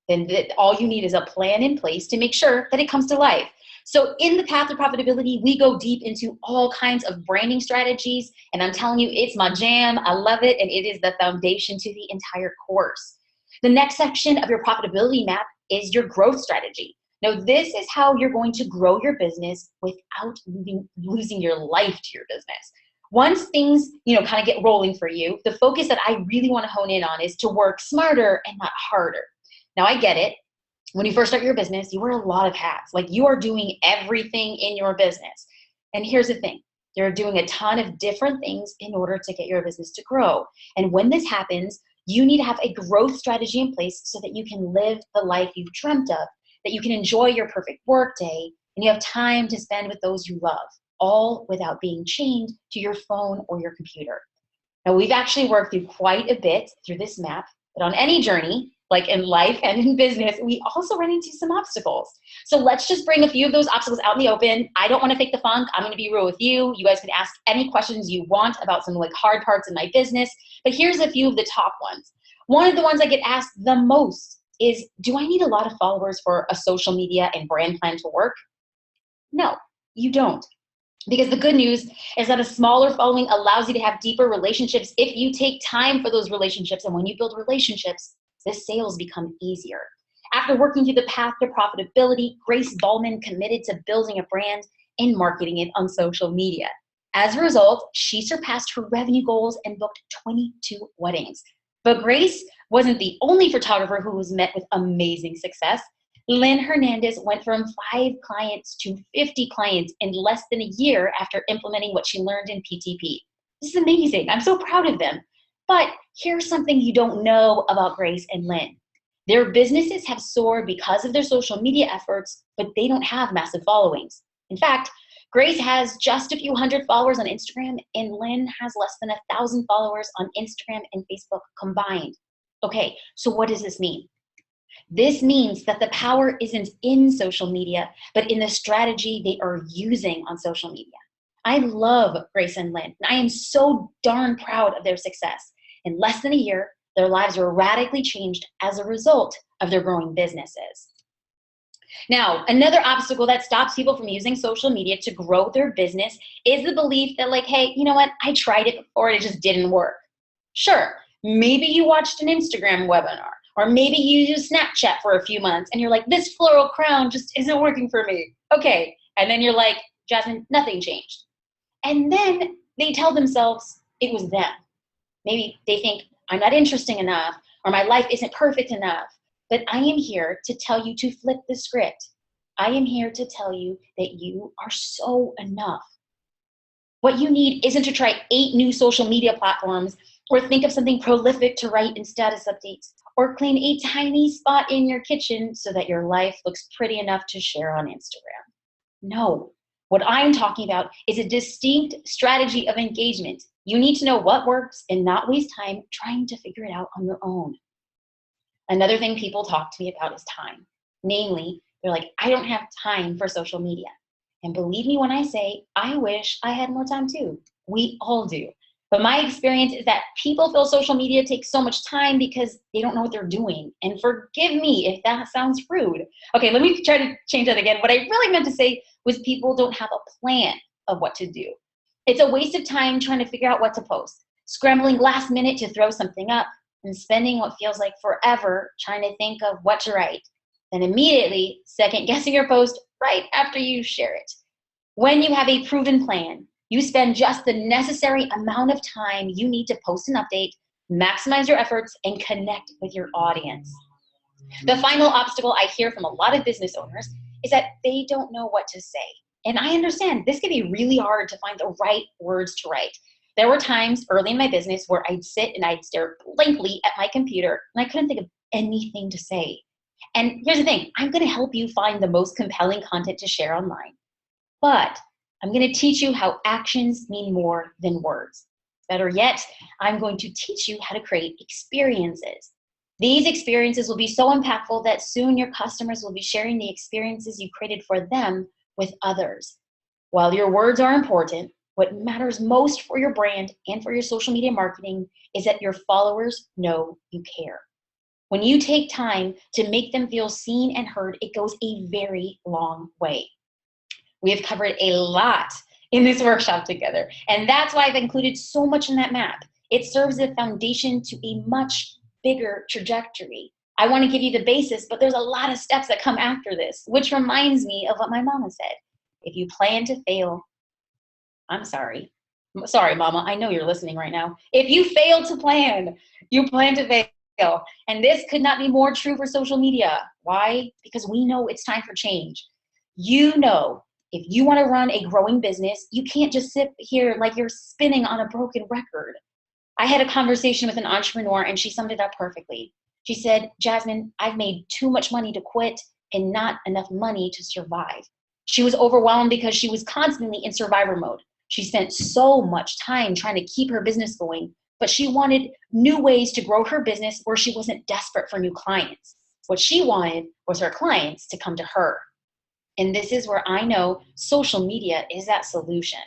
Then all you need is a plan in place to make sure that it comes to life. So in the path of profitability, we go deep into all kinds of branding strategies, and I'm telling you, it's my jam. I love it, and it is the foundation to the entire course. The next section of your profitability map is your growth strategy. Now, this is how you're going to grow your business without losing your life to your business. Once things, kind of get rolling for you, the focus that I really want to hone in on is to work smarter and not harder. Now, I get it. When you first start your business, you wear a lot of hats. Like, you are doing everything in your business. And here's the thing. You're doing a ton of different things in order to get your business to grow. And when this happens, you need to have a growth strategy in place so that you can live the life you've dreamt of, that you can enjoy your perfect work day, and you have time to spend with those you love, all without being chained to your phone or your computer. Now, we've actually worked through quite a bit through this map, but on any journey, like in life and in business, we also run into some obstacles. So let's just bring a few of those obstacles out in the open. I don't want to fake the funk. I'm going to be real with you. You guys can ask any questions you want about some hard parts in my business, but here's a few of the top ones. One of the ones I get asked the most is, do I need a lot of followers for a social media and brand plan to work? No, you don't. Because the good news is that a smaller following allows you to have deeper relationships if you take time for those relationships. And when you build relationships, the sales become easier. After working through the path to profitability, Grace Ballman committed to building a brand and marketing it on social media. As a result, she surpassed her revenue goals and booked 22 weddings. But Grace wasn't the only photographer who was met with amazing success. Lynn Hernandez went from 5 clients to 50 clients in less than a year after implementing what she learned in PTP. This is amazing. I'm so proud of them. But here's something you don't know about Grace and Lynn. Their businesses have soared because of their social media efforts, but they don't have massive followings. In fact, Grace has just a few hundred followers on Instagram, and Lynn has less than 1,000 followers on Instagram and Facebook combined. Okay, so what does this mean? This means that the power isn't in social media, but in the strategy they are using on social media. I love Grace and Lynn, and I am so darn proud of their success. In less than a year, their lives were radically changed as a result of their growing businesses. Now, another obstacle that stops people from using social media to grow their business is the belief that, like, hey, you know what? I tried it before and it just didn't work. Sure, maybe you watched an Instagram webinar, or maybe you used Snapchat for a few months and you're like, this floral crown just isn't working for me. Okay, and then you're like, Jasmine, nothing changed. And then they tell themselves it was them. Maybe they think, I'm not interesting enough, or my life isn't perfect enough. But I am here to tell you to flip the script. I am here to tell you that you are so enough. What you need isn't to try 8 new social media platforms, or think of something prolific to write in status updates, or claim a tiny spot in your kitchen so that your life looks pretty enough to share on Instagram. No, what I'm talking about is a distinct strategy of engagement. You need to know what works and not waste time trying to figure it out on your own. Another thing people talk to me about is time. Namely, they're like, I don't have time for social media. And believe me when I say, I wish I had more time too. We all do. But my experience is that people feel social media takes so much time because they don't know what they're doing. And forgive me if that sounds rude. Okay, let me try to change that again. What I really meant to say was people don't have a plan of what to do. It's a waste of time trying to figure out what to post, scrambling last minute to throw something up, and spending what feels like forever trying to think of what to write, then immediately second guessing your post right after you share it. When you have a proven plan, you spend just the necessary amount of time you need to post an update, maximize your efforts, and connect with your audience. The final obstacle I hear from a lot of business owners is that they don't know what to say. And I understand this can be really hard to find the right words to write. There were times early in my business where I'd sit and I'd stare blankly at my computer and I couldn't think of anything to say. And here's the thing, I'm gonna help you find the most compelling content to share online. But I'm gonna teach you how actions mean more than words. Better yet, I'm going to teach you how to create experiences. These experiences will be so impactful that soon your customers will be sharing the experiences you created for them with others. While your words are important, what matters most for your brand and for your social media marketing is that your followers know you care. When you take time to make them feel seen and heard, it goes a very long way. We have covered a lot in this workshop together, and that's why I've included so much in that map. It serves as a foundation to a much bigger trajectory. I want to give you the basis, but there's a lot of steps that come after this, which reminds me of what my mama said. If you plan to fail, I'm sorry. Sorry, Mama, I know you're listening right now. If you fail to plan, you plan to fail. And this could not be more true for social media. Why? Because we know it's time for change. You know, if you want to run a growing business, you can't just sit here like you're spinning on a broken record. I had a conversation with an entrepreneur and she summed it up perfectly. She said, Jasmine, I've made too much money to quit and not enough money to survive. She was overwhelmed because she was constantly in survivor mode. She spent so much time trying to keep her business going, but she wanted new ways to grow her business where she wasn't desperate for new clients. What she wanted was her clients to come to her. And this is where I know social media is that solution.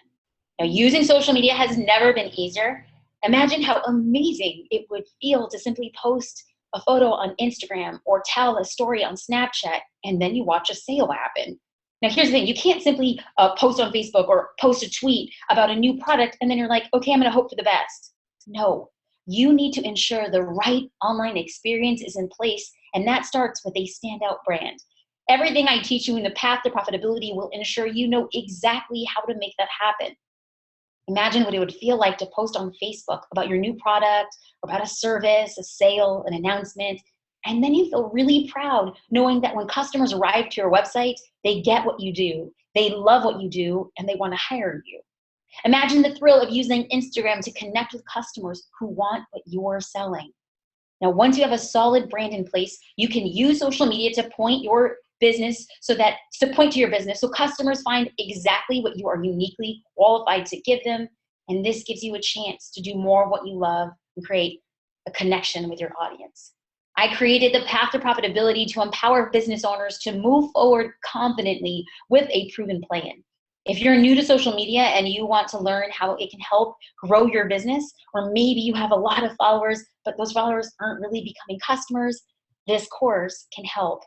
Now, using social media has never been easier. Imagine how amazing it would feel to simply post a photo on Instagram or tell a story on Snapchat, and then you watch a sale happen. Now, here's the thing. You can't simply post on Facebook or post a tweet about a new product, and then you're like, okay, I'm going to hope for the best. No, you need to ensure the right online experience is in place, and that starts with a standout brand. Everything I teach you in the path to profitability will ensure you know exactly how to make that happen. Imagine what it would feel like to post on Facebook about your new product, or about a service, a sale, an announcement, and then you feel really proud knowing that when customers arrive to your website, they get what you do, they love what you do, and they want to hire you. Imagine the thrill of using Instagram to connect with customers who want what you're selling. Now, once you have a solid brand in place, you can use social media to point your business to point to your business so customers find exactly what you are uniquely qualified to give them. And this gives you a chance to do more of what you love and create a connection with your audience. I created the Path to Profitability to empower business owners to move forward confidently with a proven plan. If you're new to social media and you want to learn how it can help grow your business, or maybe you have a lot of followers, but those followers aren't really becoming customers, this course can help.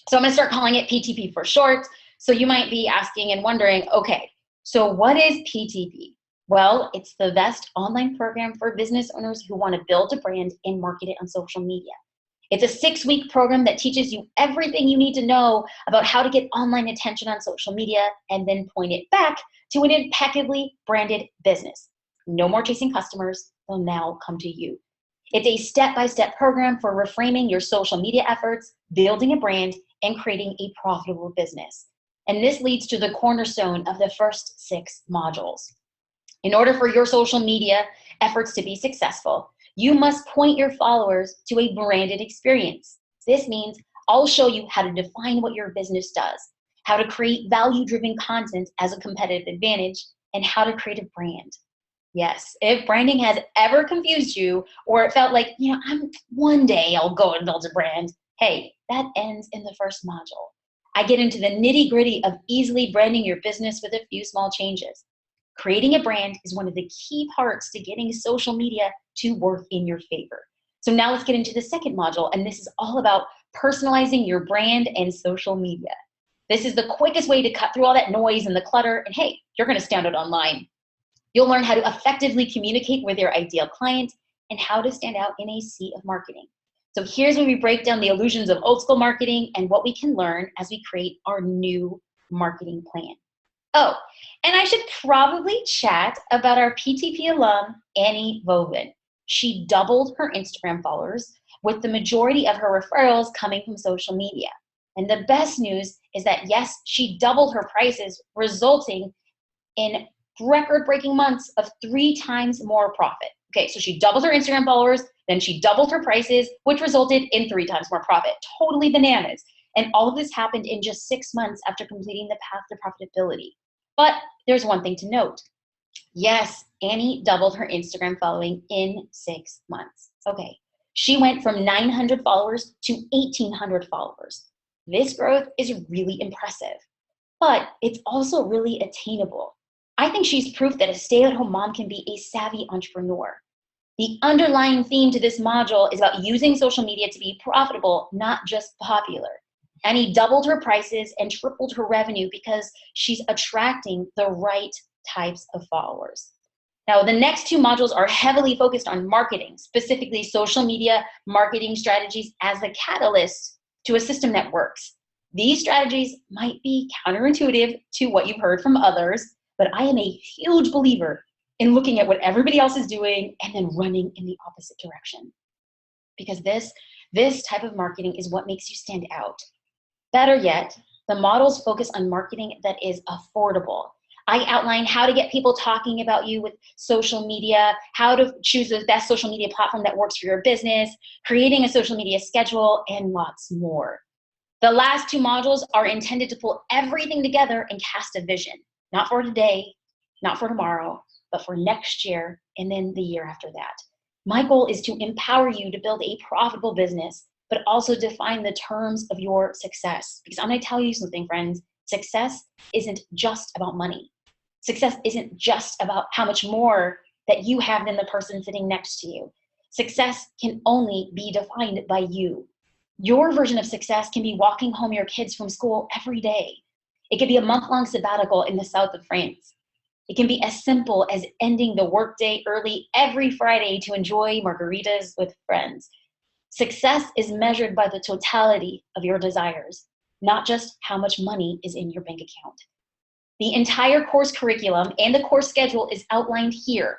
So I'm gonna start calling it PTP for short. So you might be asking and wondering, okay, so what is PTP? Well, it's the best online program for business owners who want to build a brand and market it on social media. It's a 6-week program that teaches you everything you need to know about how to get online attention on social media and then point it back to an impeccably branded business. No more chasing customers, they'll now come to you. It's a step-by-step program for reframing your social media efforts, building a brand, and creating a profitable business. And this leads to the cornerstone of the first 6 modules. In order for your social media efforts to be successful, you must point your followers to a branded experience. This means I'll show you how to define what your business does, how to create value-driven content as a competitive advantage, and how to create a brand. Yes, if branding has ever confused you, or it felt like, one day I'll go and build a brand, hey, that ends in the first module. I get into the nitty-gritty of easily branding your business with a few small changes. Creating a brand is one of the key parts to getting social media to work in your favor. So now let's get into the second module, and this is all about personalizing your brand and social media. This is the quickest way to cut through all that noise and the clutter, and hey, you're gonna stand out online. You'll learn how to effectively communicate with your ideal client and how to stand out in a sea of marketing. So here's where we break down the illusions of old school marketing and what we can learn as we create our new marketing plan. Oh, and I should probably chat about our PTP alum, Annie Voven. She doubled her Instagram followers, with the majority of her referrals coming from social media. And the best news is that, yes, she doubled her prices, resulting in record-breaking months of 3 times more profit. Okay, so she doubled her Instagram followers, then she doubled her prices, which resulted in 3 times more profit. Totally bananas. And all of this happened in just 6 months after completing the Path to Profitability. But there's one thing to note. Yes, Annie doubled her Instagram following in 6 months. Okay, she went from 900 followers to 1,800 followers. This growth is really impressive, but it's also really attainable. I think she's proof that a stay-at-home mom can be a savvy entrepreneur. The underlying theme to this module is about using social media to be profitable, not just popular. Annie doubled her prices and tripled her revenue because she's attracting the right types of followers. Now, the next 2 modules are heavily focused on marketing, specifically social media marketing strategies as a catalyst to a system that works. These strategies might be counterintuitive to what you've heard from others, but I am a huge believer in looking at what everybody else is doing and then running in the opposite direction. Because this type of marketing is what makes you stand out. Better yet, the models focus on marketing that is affordable. I outline how to get people talking about you with social media, how to choose the best social media platform that works for your business, creating a social media schedule, and lots more. The last 2 modules are intended to pull everything together and cast a vision, not for today, not for tomorrow, but for next year and then the year after that. My goal is to empower you to build a profitable business, but also define the terms of your success. Because I'm gonna tell you something, friends, success isn't just about money. Success isn't just about how much more that you have than the person sitting next to you. Success can only be defined by you. Your version of success can be walking home your kids from school every day. It could be a month-long sabbatical in the south of France. It can be as simple as ending the workday early every Friday to enjoy margaritas with friends. Success is measured by the totality of your desires, not just how much money is in your bank account. The entire course curriculum and the course schedule is outlined here.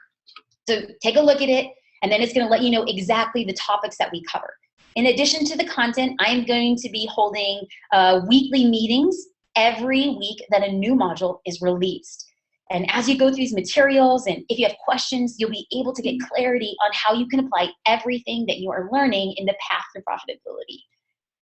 So take a look at it, and then it's going to let you know exactly the topics that we cover. In addition to the content, I'm going to be holding weekly meetings every week that a new module is released. And as you go through these materials, and if you have questions, you'll be able to get clarity on how you can apply everything that you are learning in the Path to Profitability.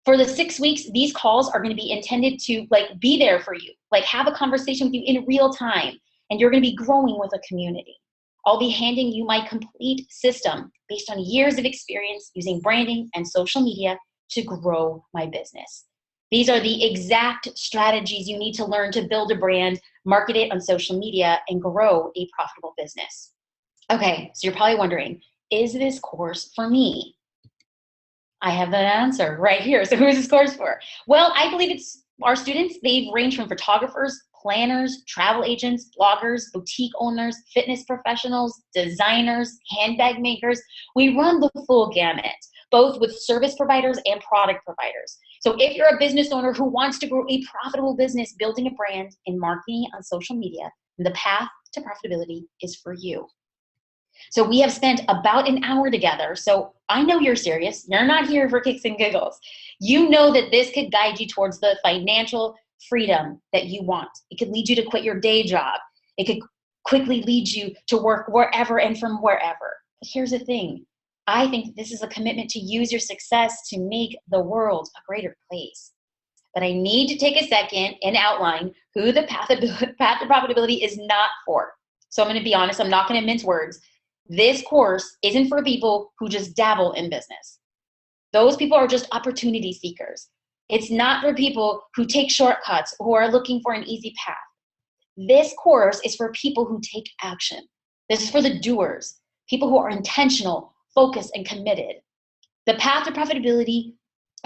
For the 6 weeks, these calls are going to be intended to like be there for you, like have a conversation with you in real time, and you're going to be growing with a community. I'll be handing you my complete system based on years of experience using branding and social media to grow my business. These are the exact strategies you need to learn to build a brand, market it on social media, and grow a profitable business. Okay, so you're probably wondering, is this course for me? I have that answer right here. So who is this course for? Well, I believe it's our students. They've ranged from photographers, planners, travel agents, bloggers, boutique owners, fitness professionals, designers, handbag makers. We run the full gamut, both with service providers and product providers. So if you're a business owner who wants to grow a profitable business, building a brand and marketing on social media, the path to profitability is for you. So we have spent about an hour together. So I know you're serious. You're not here for kicks and giggles. You know that this could guide you towards the financial freedom that you want. It could lead you to quit your day job. It could quickly lead you to work wherever and from wherever. But here's the thing. I think this is a commitment to use your success to make the world a greater place. But I need to take a second and outline who the path to profitability is not for. So I'm going to be honest. I'm not going to mince words. This course isn't for people who just dabble in business. Those people are just opportunity seekers. It's not for people who take shortcuts, who are looking for an easy path. This course is for people who take action. This is for the doers, people who are intentional, focused, and committed. The path to profitability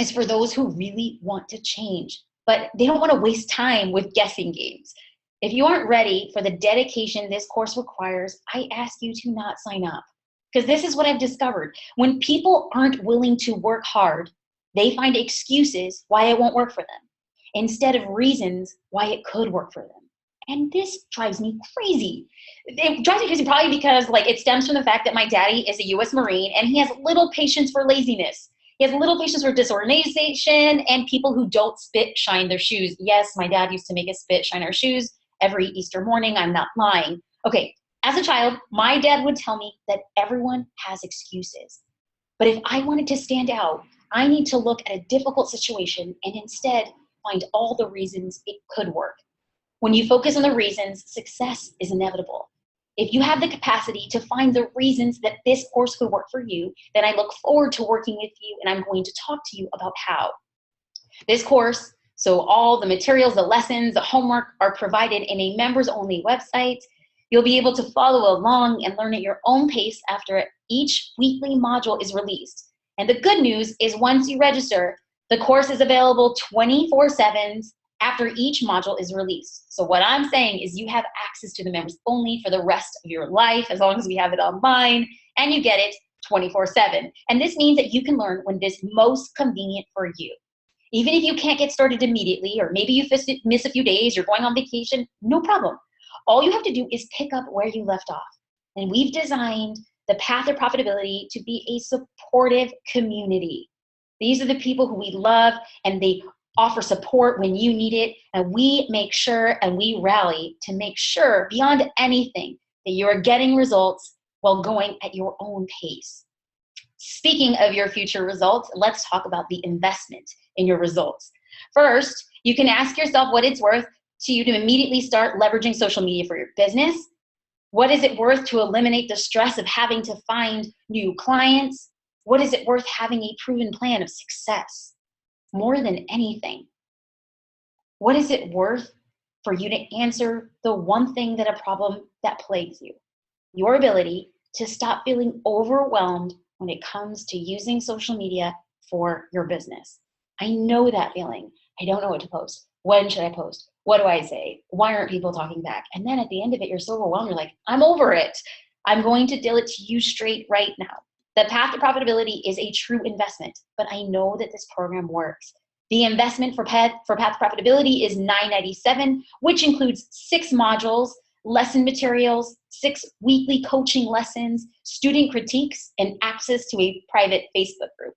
is for those who really want to change, but they don't want to waste time with guessing games. If you aren't ready for the dedication this course requires, I ask you to not sign up. Because this is what I've discovered. When people aren't willing to work hard, they find excuses why it won't work for them, instead of reasons why it could work for them. And this drives me crazy. It drives me crazy probably because it stems from the fact that my daddy is a US Marine and he has little patience for laziness. He has little patience for disorganization and people who don't spit shine their shoes. Yes, my dad used to make us spit shine our shoes every Easter morning. I'm not lying. Okay, as a child, my dad would tell me that everyone has excuses. But if I wanted to stand out, I need to look at a difficult situation and instead find all the reasons it could work. When you focus on the reasons, success is inevitable. If you have the capacity to find the reasons that this course could work for you, then I look forward to working with you and I'm going to talk to you about how. This course, so all the materials, the lessons, the homework are provided in a members-only website. You'll be able to follow along and learn at your own pace after each weekly module is released. And the good news is once you register, the course is available 24/7 after each module is released. So what I'm saying is you have access to the members only for the rest of your life, as long as we have it online, and you get it 24/7. And this means that you can learn when it is most convenient for you. Even if you can't get started immediately, or maybe you miss a few days, you're going on vacation, no problem. All you have to do is pick up where you left off. And we've designed the path to profitability to be a supportive community. These are the people who we love, and they offer support when you need it. And we make sure and we rally to make sure beyond anything that you are getting results while going at your own pace. Speaking of your future results, let's talk about the investment in your results. First, you can ask yourself what it's worth to you to immediately start leveraging social media for your business. What is it worth to eliminate the stress of having to find new clients? What is it worth having a proven plan of success? More than anything, what is it worth for you to answer the one thing that a problem that plagues you? Your ability to stop feeling overwhelmed when it comes to using social media for your business. I know that feeling. I don't know what to post. When should I post? What do I say? Why aren't people talking back? And then at the end of it, you're so overwhelmed. You're like, I'm over it. I'm going to deal it to you straight right now. The path to profitability is a true investment, but I know that this program works. The investment for path to profitability is $997, which includes 6 modules, lesson materials, 6 weekly coaching lessons, student critiques, and access to a private Facebook group.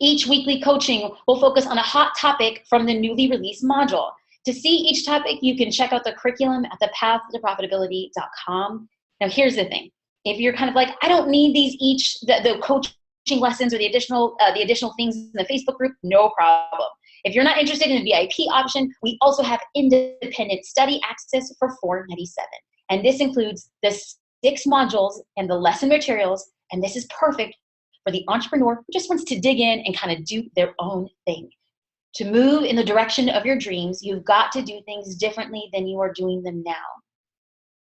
Each weekly coaching will focus on a hot topic from the newly released module. To see each topic, you can check out the curriculum at thepathtoprofitability.com. Now, here's the thing. If you're kind of like, I don't need these the coaching lessons or the additional things in the Facebook group, no problem. If you're not interested in the VIP option, we also have independent study access for $4.97. And this includes the 6 modules and the lesson materials. And this is perfect for the entrepreneur who just wants to dig in and kind of do their own thing. To move in the direction of your dreams, you've got to do things differently than you are doing them now.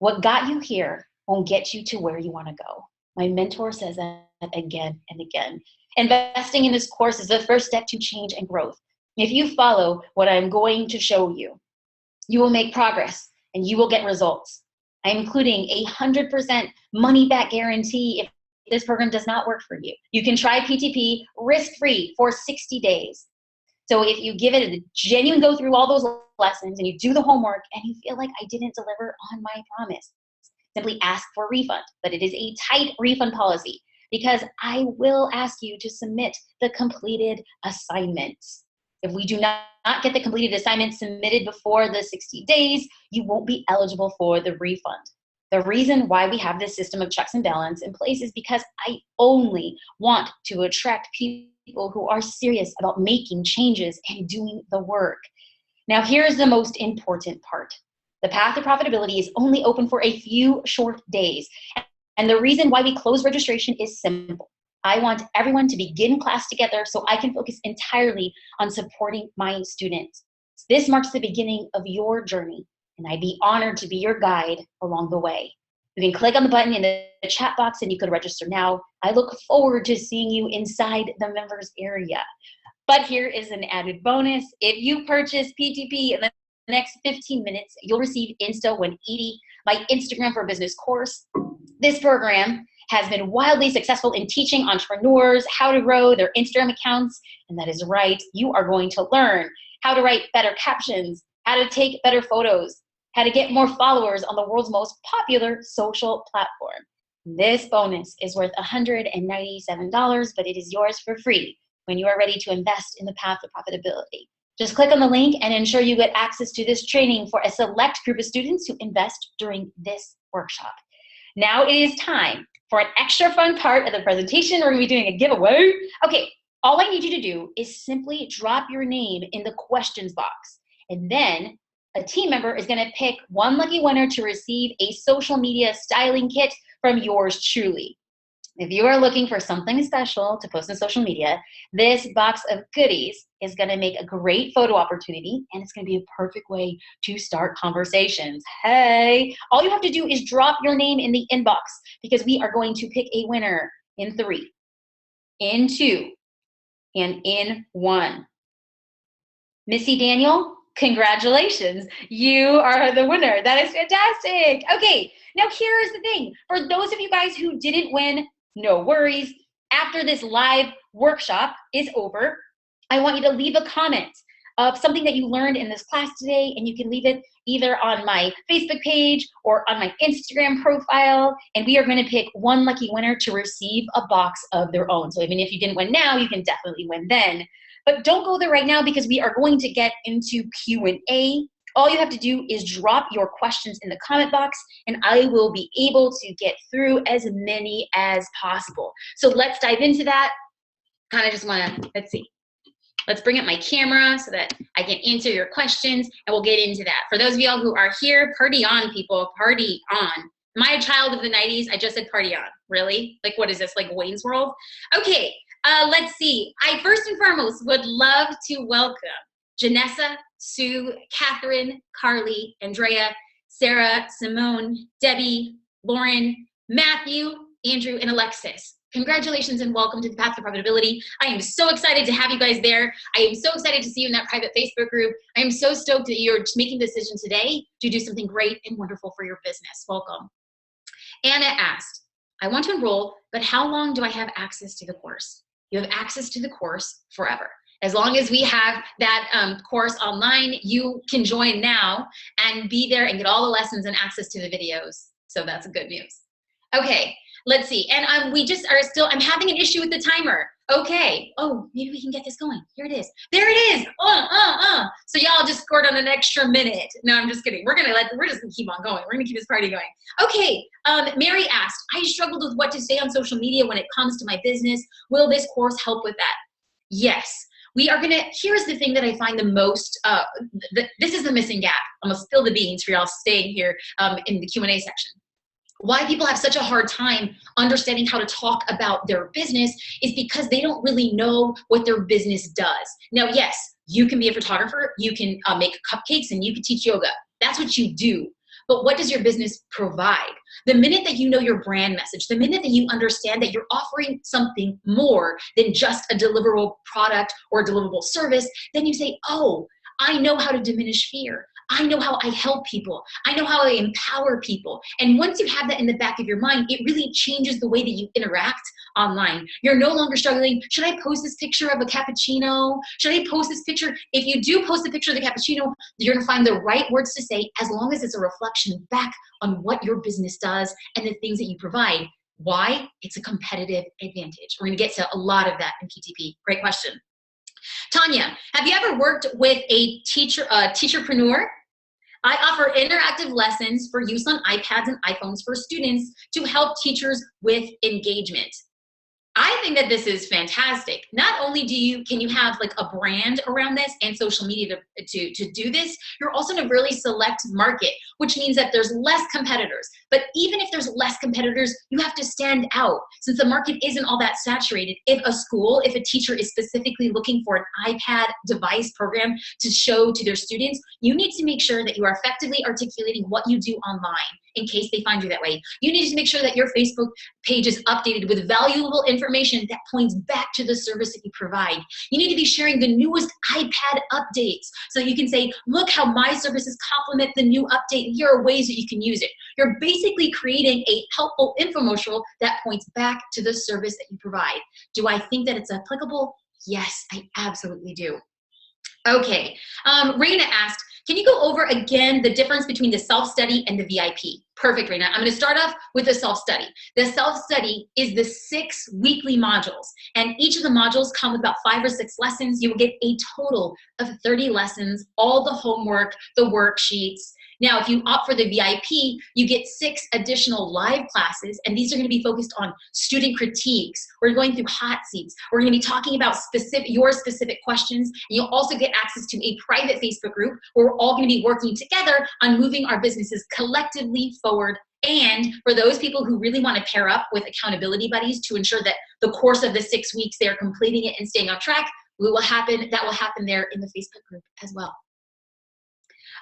What got you here won't get you to where you want to go. My mentor says that again and again. Investing in this course is the first step to change and growth. If you follow what I'm going to show you, you will make progress and you will get results. I'm including a 100% money back guarantee if this program does not work for you. You can try PTP risk-free for 60 days. So if you give it a genuine go through all those lessons and you do the homework and you feel like I didn't deliver on my promise, simply ask for a refund. But it is a tight refund policy because I will ask you to submit the completed assignments. If we do not get the completed assignment submitted before the 60 days, you won't be eligible for the refund. The reason why we have this system of checks and balance in place is because I only want to attract people who are serious about making changes and doing the work. Now, here's the most important part. The path to profitability is only open for a few short days. And the reason why we close registration is simple. I want everyone to begin class together so I can focus entirely on supporting my students. This marks the beginning of your journey, and I'd be honored to be your guide along the way. You can click on the button in the chat box and you could register now. I look forward to seeing you inside the members area. But here is an added bonus. If you purchase PTP in the next 15 minutes, you'll receive Insta180, my Instagram for Business course. This program has been wildly successful in teaching entrepreneurs how to grow their Instagram accounts. And that is right, you are going to learn how to write better captions, how to take better photos, how to get more followers on the world's most popular social platform. This bonus is worth $197, but it is yours for free when you are ready to invest in the path of profitability. Just click on the link and ensure you get access to this training for a select group of students who invest during this workshop. Now it is time for an extra fun part of the presentation. We're gonna be doing a giveaway. Okay, all I need you to do is simply drop your name in the questions box. And then a team member is gonna pick one lucky winner to receive a social media styling kit from yours truly. If you are looking for something special to post on social media, this box of goodies is gonna make a great photo opportunity, and it's gonna be a perfect way to start conversations. Hey, all you have to do is drop your name in the inbox because we are going to pick a winner in 3, in 2, and in 1. Missy Daniel, congratulations, you are the winner. That is fantastic. Okay, now here's the thing. For those of you guys who didn't win, no worries. After this live workshop is over, I want you to leave a comment of something that you learned in this class today, and you can leave it either on my Facebook page or on my Instagram profile, and we are going to pick one lucky winner to receive a box of their own. So even if you didn't win now, you can definitely win then. But don't go there right now because we are going to get into Q&A. All you have to do is drop your questions in the comment box, and I will be able to get through as many as possible. So let's dive into that. Kind of just want to, let's see. Let's bring up my camera so that I can answer your questions, and we'll get into that. For those of y'all who are here, party on, people, party on. Am I a child of the 90s? I just said party on. Really? Like, what is this, like Wayne's World? Okay, let's see. I first and foremost would love to welcome Janessa, Sue, Catherine, Carly, Andrea, Sarah, Simone, Debbie, Lauren, Matthew, Andrew, and Alexis. Congratulations and welcome to the Path to Profitability. I am so excited to have you guys there. I am so excited to see you in that private Facebook group. I am so stoked that you're making the decision today to do something great and wonderful for your business. Welcome. Anna asked, I want to enroll, but how long do I have access to the course? You have access to the course forever. As long as we have that course online, you can join now and be there and get all the lessons and access to the videos. So that's good news. Okay, let's see. And we just are still, I'm having an issue with the timer. Okay. Oh, maybe we can get this going. Here it is. There it is. So y'all just scored on an extra minute. No, I'm just kidding. We're just gonna keep on going. We're gonna keep this party going. Okay. Mary asked, I struggled with what to say on social media when it comes to my business. Will this course help with that? Yes. Here's the thing that I find the most, this is the missing gap. I'm gonna spill the beans for y'all staying here in the Q&A section. Why people have such a hard time understanding how to talk about their business is because they don't really know what their business does. Now, yes, you can be a photographer, you can make cupcakes, and you can teach yoga. That's what you do. But what does your business provide? The minute that you know your brand message, the minute that you understand that you're offering something more than just a deliverable product or a deliverable service, then you say, oh, I know how to diminish fear. I know how I help people. I know how I empower people. And once you have that in the back of your mind, it really changes the way that you interact online. You're no longer struggling. Should I post this picture of a cappuccino? Should I post this picture? If you do post a picture of the cappuccino, you're gonna find the right words to say as long as it's a reflection back on what your business does and the things that you provide. Why? It's a competitive advantage. We're gonna get to a lot of that in PTP. Great question. Tanya, have you ever worked with a teacherpreneur? I offer interactive lessons for use on iPads and iPhones for students to help teachers with engagement. I think that this is fantastic. Not only can you have like a brand around this and social media to do this, you're also in a really select market, which means that there's less competitors. But even if there's less competitors, you have to stand out since the market isn't all that saturated. If a teacher is specifically looking for an iPad device program to show to their students, you need to make sure that you are effectively articulating what you do online in case they find you that way. You need to make sure that your Facebook page is updated with valuable information that points back to the service that you provide. You need to be sharing the newest iPad updates so you can say, look how my services complement the new update. Here are ways that you can use it. You're basically creating a helpful infomercial that points back to the service that you provide. Do I think that it's applicable? Yes, I absolutely do. Okay, Raina asked, can you go over again the difference between the self-study and the VIP? Perfect, Raina. I'm gonna start off with the self-study. The self-study is the 6 weekly modules, and each of the modules come with about 5 or 6 lessons. You will get a total of 30 lessons, all the homework, the worksheets. Now, if you opt for the VIP, you get 6 additional live classes, and these are gonna be focused on student critiques. We're going through hot seats. We're gonna be talking about your specific questions, and you'll also get access to a private Facebook group where we're all gonna be working together on moving our businesses collectively forward. And for those people who really wanna pair up with accountability buddies to ensure that the course of the 6 weeks, they are completing it and staying on track, that will happen there in the Facebook group as well.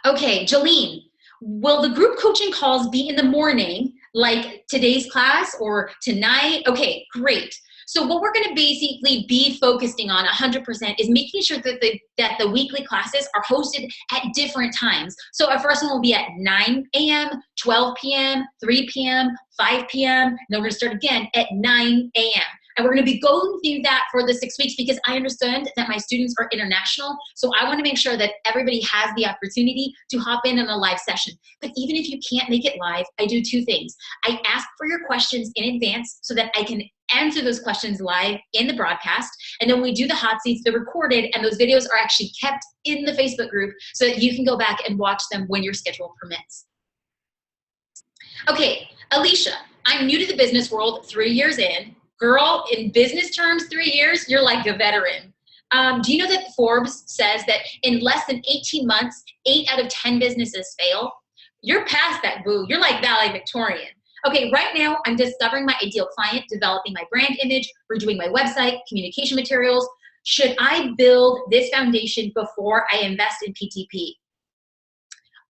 Okay, Jolene, will the group coaching calls be in the morning, like today's class, or tonight? Okay, great. So what we're gonna basically be focusing on 100% is making sure that the weekly classes are hosted at different times. So our first one will be at 9 a.m., 12 p.m., 3 p.m., 5 p.m., and then we're gonna start again at 9 a.m. And we're gonna be going through that for the 6 weeks because I understand that my students are international. So I wanna make sure that everybody has the opportunity to hop in on a live session. But even if you can't make it live, I do 2 things. I ask for your questions in advance so that I can answer those questions live in the broadcast. And then we do the hot seats, they're recorded, and those videos are actually kept in the Facebook group so that you can go back and watch them when your schedule permits. Okay, Alicia, I'm new to the business world, 3 years in. Girl, in business terms, 3 years, you're like a veteran. Do you know that Forbes says that in less than 18 months, 8 out of 10 businesses fail? You're past that, boo. You're like valedictorian. Okay, right now, I'm discovering my ideal client, developing my brand image, redoing my website, communication materials. Should I build this foundation before I invest in PTP?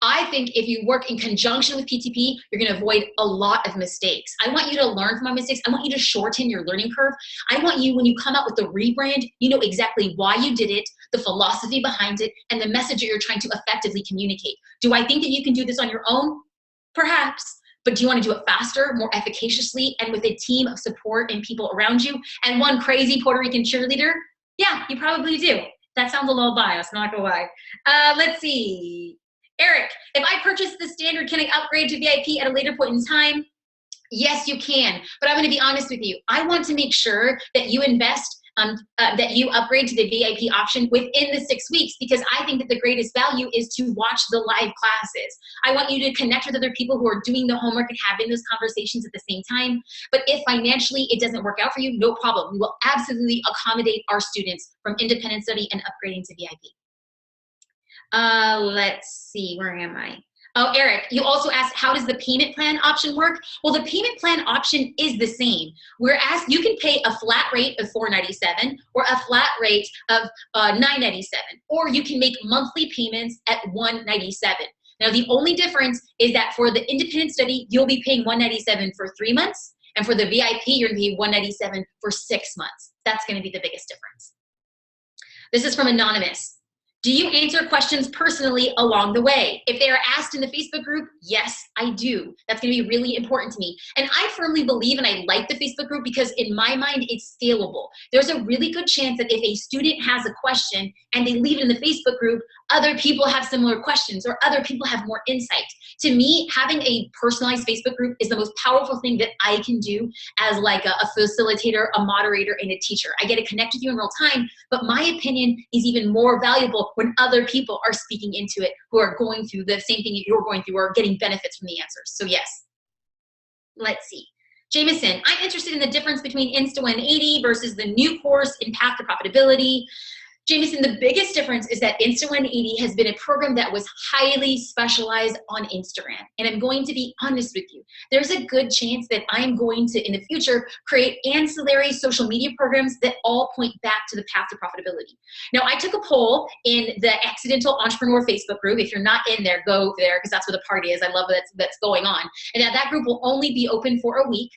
I think if you work in conjunction with PTP, you're gonna avoid a lot of mistakes. I want you to learn from my mistakes. I want you to shorten your learning curve. I want you, when you come out with the rebrand, you know exactly why you did it, the philosophy behind it, and the message that you're trying to effectively communicate. Do I think that you can do this on your own? Perhaps. But do you want to do it faster, more efficaciously, and with a team of support and people around you, and one crazy Puerto Rican cheerleader? Yeah, you probably do. That sounds a little biased, not gonna lie. Let's see. Eric, if I purchase the standard, can I upgrade to VIP at a later point in time? Yes, you can, but I'm gonna be honest with you. I want to make sure that you invest that you upgrade to the VIP option within the 6 weeks, because I think that the greatest value is to watch the live classes. I want you to connect with other people who are doing the homework and having those conversations at the same time. But if financially it doesn't work out for you, no problem. We will absolutely accommodate our students from independent study and upgrading to VIP. Let's see, where am I? Oh, Eric, you also asked, how does the payment plan option work? Well, the payment plan option is the same. Whereas you can pay a flat rate of $497 or a flat rate of $997, or you can make monthly payments at $197. Now, the only difference is that for the independent study, you'll be paying $197 for 3 months, and for the VIP, you're gonna be $197 for 6 months. That's gonna be the biggest difference. This is from Anonymous. Do you answer questions personally along the way? If they are asked in the Facebook group, yes, I do. That's gonna be really important to me. And I firmly believe, and I like the Facebook group because in my mind, it's scalable. There's a really good chance that if a student has a question and they leave it in the Facebook group, other people have similar questions or other people have more insight. To me, having a personalized Facebook group is the most powerful thing that I can do as like a facilitator, a moderator, and a teacher. I get to connect with you in real time, but my opinion is even more valuable when other people are speaking into it, who are going through the same thing you're going through or getting benefits from the answers. So yes. Let's see. Jameson, I'm interested in the difference between Insta180 versus the new course in Path to Profitability. Jameson, the biggest difference is that Insta180 has been a program that was highly specialized on Instagram. And I'm going to be honest with you. There's a good chance that I'm going to, in the future, create ancillary social media programs that all point back to the path to profitability. Now, I took a poll in the Accidental Entrepreneur Facebook group. If you're not in there, go there, because that's where the party is. I love that's going on. And that group will only be open for a week.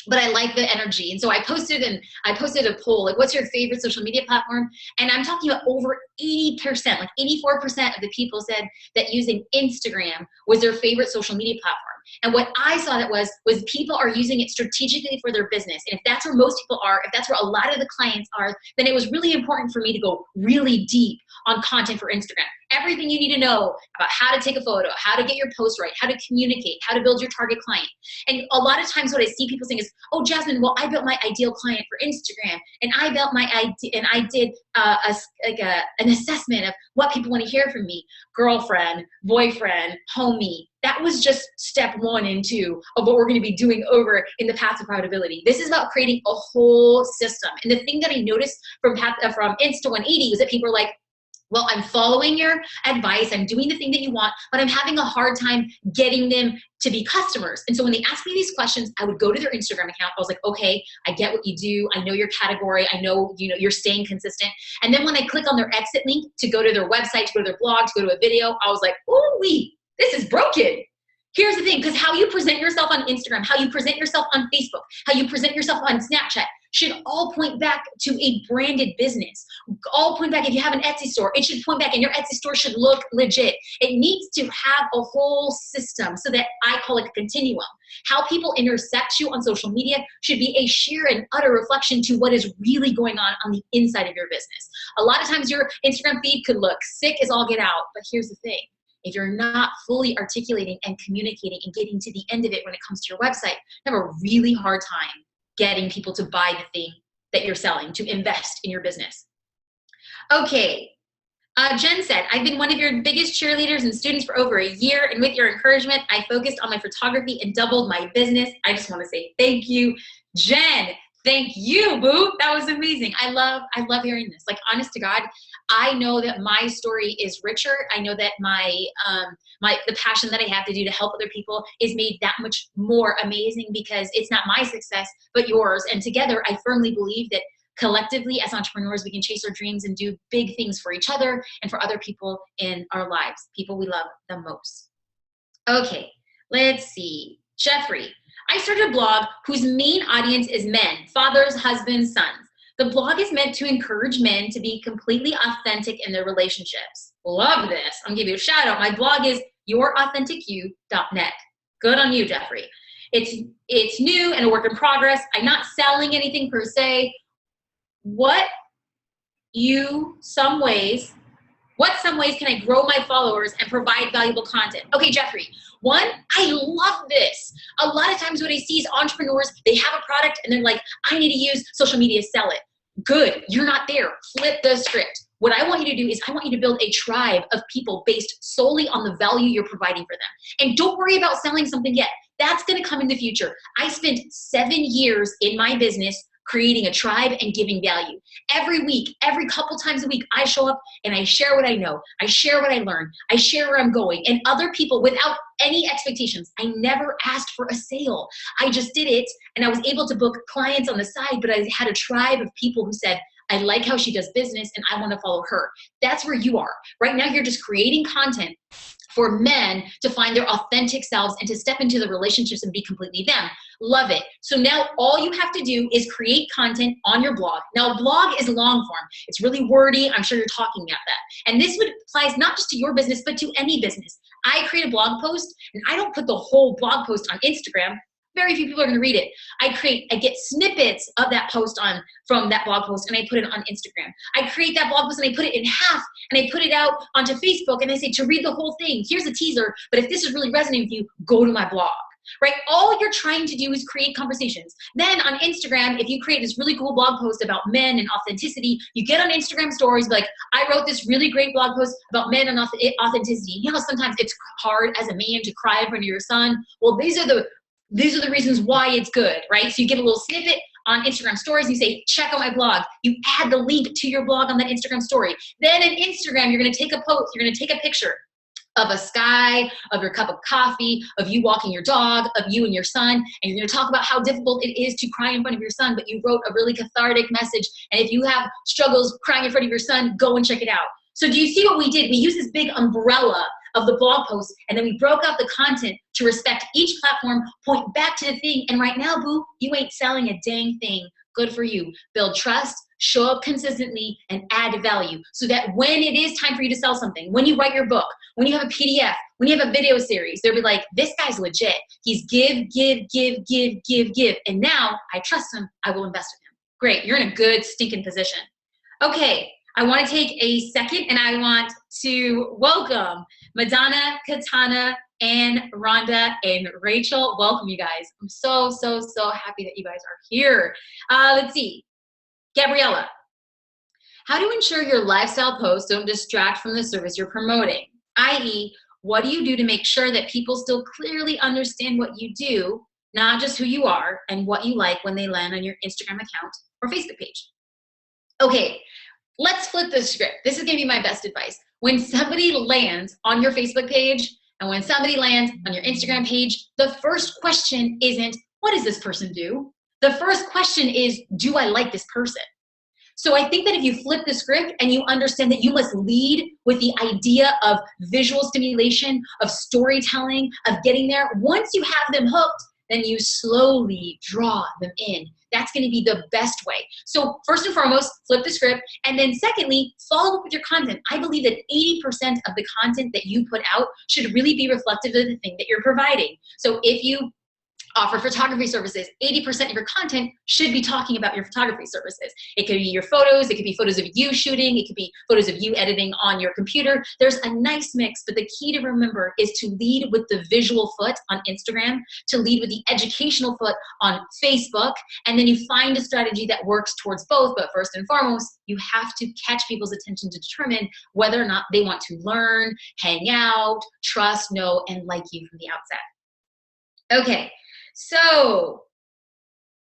But I like the energy. And so I posted a poll, like, what's your favorite social media platform? And I'm talking about over 80%, like 84% of the people said that using Instagram was their favorite social media platform. And what I saw that was people are using it strategically for their business. And if that's where most people are, if that's where a lot of the clients are, then it was really important for me to go really deep on content for Instagram. Everything you need to know about how to take a photo, how to get your post right, how to communicate, how to build your target client. And a lot of times what I see people saying is, oh, Jasmine, well, I built my ideal client for Instagram, and I built my idea, and I did an assessment of what people want to hear from me. Girlfriend, boyfriend, homie. That was just step 1 and 2 of what we're going to be doing over in the path to profitability. This is about creating a whole system. And the thing that I noticed from Insta180 was that people are like, well, I'm following your advice, I'm doing the thing that you want, but I'm having a hard time getting them to be customers. And so when they ask me these questions, I would go to their Instagram account. I was like, okay, I get what you do. I know your category. I know, you're staying consistent. And then when I click on their exit link to go to their website, to go to their blog, to go to a video, I was like, ooh-wee, this is broken. Here's the thing, because how you present yourself on Instagram, how you present yourself on Facebook, how you present yourself on Snapchat should all point back to a branded business. All point back, if you have an Etsy store, it should point back, and your Etsy store should look legit. It needs to have a whole system, so that I call it a continuum. How people intersect you on social media should be a sheer and utter reflection to what is really going on the inside of your business. A lot of times your Instagram feed could look sick as all get out, but here's the thing. If you're not fully articulating and communicating and getting to the end of it when it comes to your website, you have a really hard time getting people to buy the thing that you're selling, to invest in your business. Okay, Jen said, I've been one of your biggest cheerleaders and students for over a year, and with your encouragement, I focused on my photography and doubled my business. I just want to say thank you, Jen. Thank you, boo. That was amazing. I love hearing this. Like, honest to God, I know that my story is richer. I know that the passion that I have to do to help other people is made that much more amazing, because it's not my success, but yours. And together, I firmly believe that collectively as entrepreneurs, we can chase our dreams and do big things for each other and for other people in our lives, people we love the most. Okay, let's see. Jeffrey. I started a blog whose main audience is men, fathers, husbands, sons. The blog is meant to encourage men to be completely authentic in their relationships. Love this. I'm gonna give you a shout out. My blog is yourauthenticYou.net. Good on you, Jeffrey. It's new and a work in progress. I'm not selling anything per se. What some ways can I grow my followers and provide valuable content? Okay, Jeffrey, one, I love this. A lot of times what I see is entrepreneurs, they have a product and they're like, I need to use social media to sell it. Good, you're not there. Flip the script. What I want you to do is I want you to build a tribe of people based solely on the value you're providing for them. And don't worry about selling something yet. That's gonna come in the future. I spent 7 years in my business creating a tribe and giving value. Every week, every couple times a week, I show up and I share what I know. I share what I learned. I share where I'm going. And other people, without any expectations, I never asked for a sale. I just did it, and I was able to book clients on the side, but I had a tribe of people who said, I like how she does business and I want to follow her. That's where you are. Right now, you're just creating content for men to find their authentic selves and to step into the relationships and be completely them. Love it. So now all you have to do is create content on your blog. Now, a blog is long form. It's really wordy. I'm sure you're talking about that. And this applies not just to your business, but to any business. I create a blog post, and I don't put the whole blog post on Instagram. Very few people are going to read it. I get snippets of that post from that blog post, and I put it on Instagram. I create that blog post and I put it in half and I put it out onto Facebook, and I say to read the whole thing. Here's a teaser, but if this is really resonating with you, go to my blog. Right? All you're trying to do is create conversations. Then on Instagram, if you create this really cool blog post about men and authenticity, you get on Instagram stories like, I wrote this really great blog post about men and authenticity. You know how sometimes it's hard as a man to cry in front of your son? Well, these are the reasons why it's good, right? So you get a little snippet on Instagram stories, and you say, check out my blog. You add the link to your blog on that Instagram story. Then in Instagram, you're gonna take a post, you're gonna take a picture of a sky, of your cup of coffee, of you walking your dog, of you and your son, and you're gonna talk about how difficult it is to cry in front of your son, but you wrote a really cathartic message, and if you have struggles crying in front of your son, go and check it out. So do you see what we did? We used this big umbrella of the blog post, and then we broke out the content to respect each platform, point back to the thing, and right now, boo, you ain't selling a dang thing. Good for you. Build trust, show up consistently, and add value so that when it is time for you to sell something, when you write your book, when you have a PDF, when you have a video series, they'll be like, this guy's legit. He's give, and now I trust him, I will invest in him. Great, you're in a good stinking position. Okay, I want to take a second and I want to welcome Madonna, Katana, and Rhonda, and Rachel. Welcome, you guys. I'm so happy that you guys are here. Let's see. Gabriella, how to ensure your lifestyle posts don't distract from the service you're promoting? i.e., what do you do to make sure that people still clearly understand what you do, not just who you are and what you like when they land on your Instagram account or Facebook page? Okay, let's flip the script. This is gonna be my best advice. When somebody lands on your Facebook page and when somebody lands on your Instagram page, the first question isn't, what does this person do? The first question is, do I like this person? So I think that if you flip the script and you understand that you must lead with the idea of visual stimulation, of storytelling, of getting there, once you have them hooked, then you slowly draw them in. That's gonna be the best way. So first and foremost, flip the script. And then secondly, follow up with your content. I believe that 80% of the content that you put out should really be reflective of the thing that you're providing. So if you offer photography services, 80% of your content should be talking about your photography services. It could be your photos, it could be photos of you shooting, it could be photos of you editing on your computer. There's a nice mix, but the key to remember is to lead with the visual foot on Instagram, to lead with the educational foot on Facebook, and then you find a strategy that works towards both, but first and foremost, you have to catch people's attention to determine whether or not they want to learn, hang out, trust, know, and like you from the outset. Okay. So,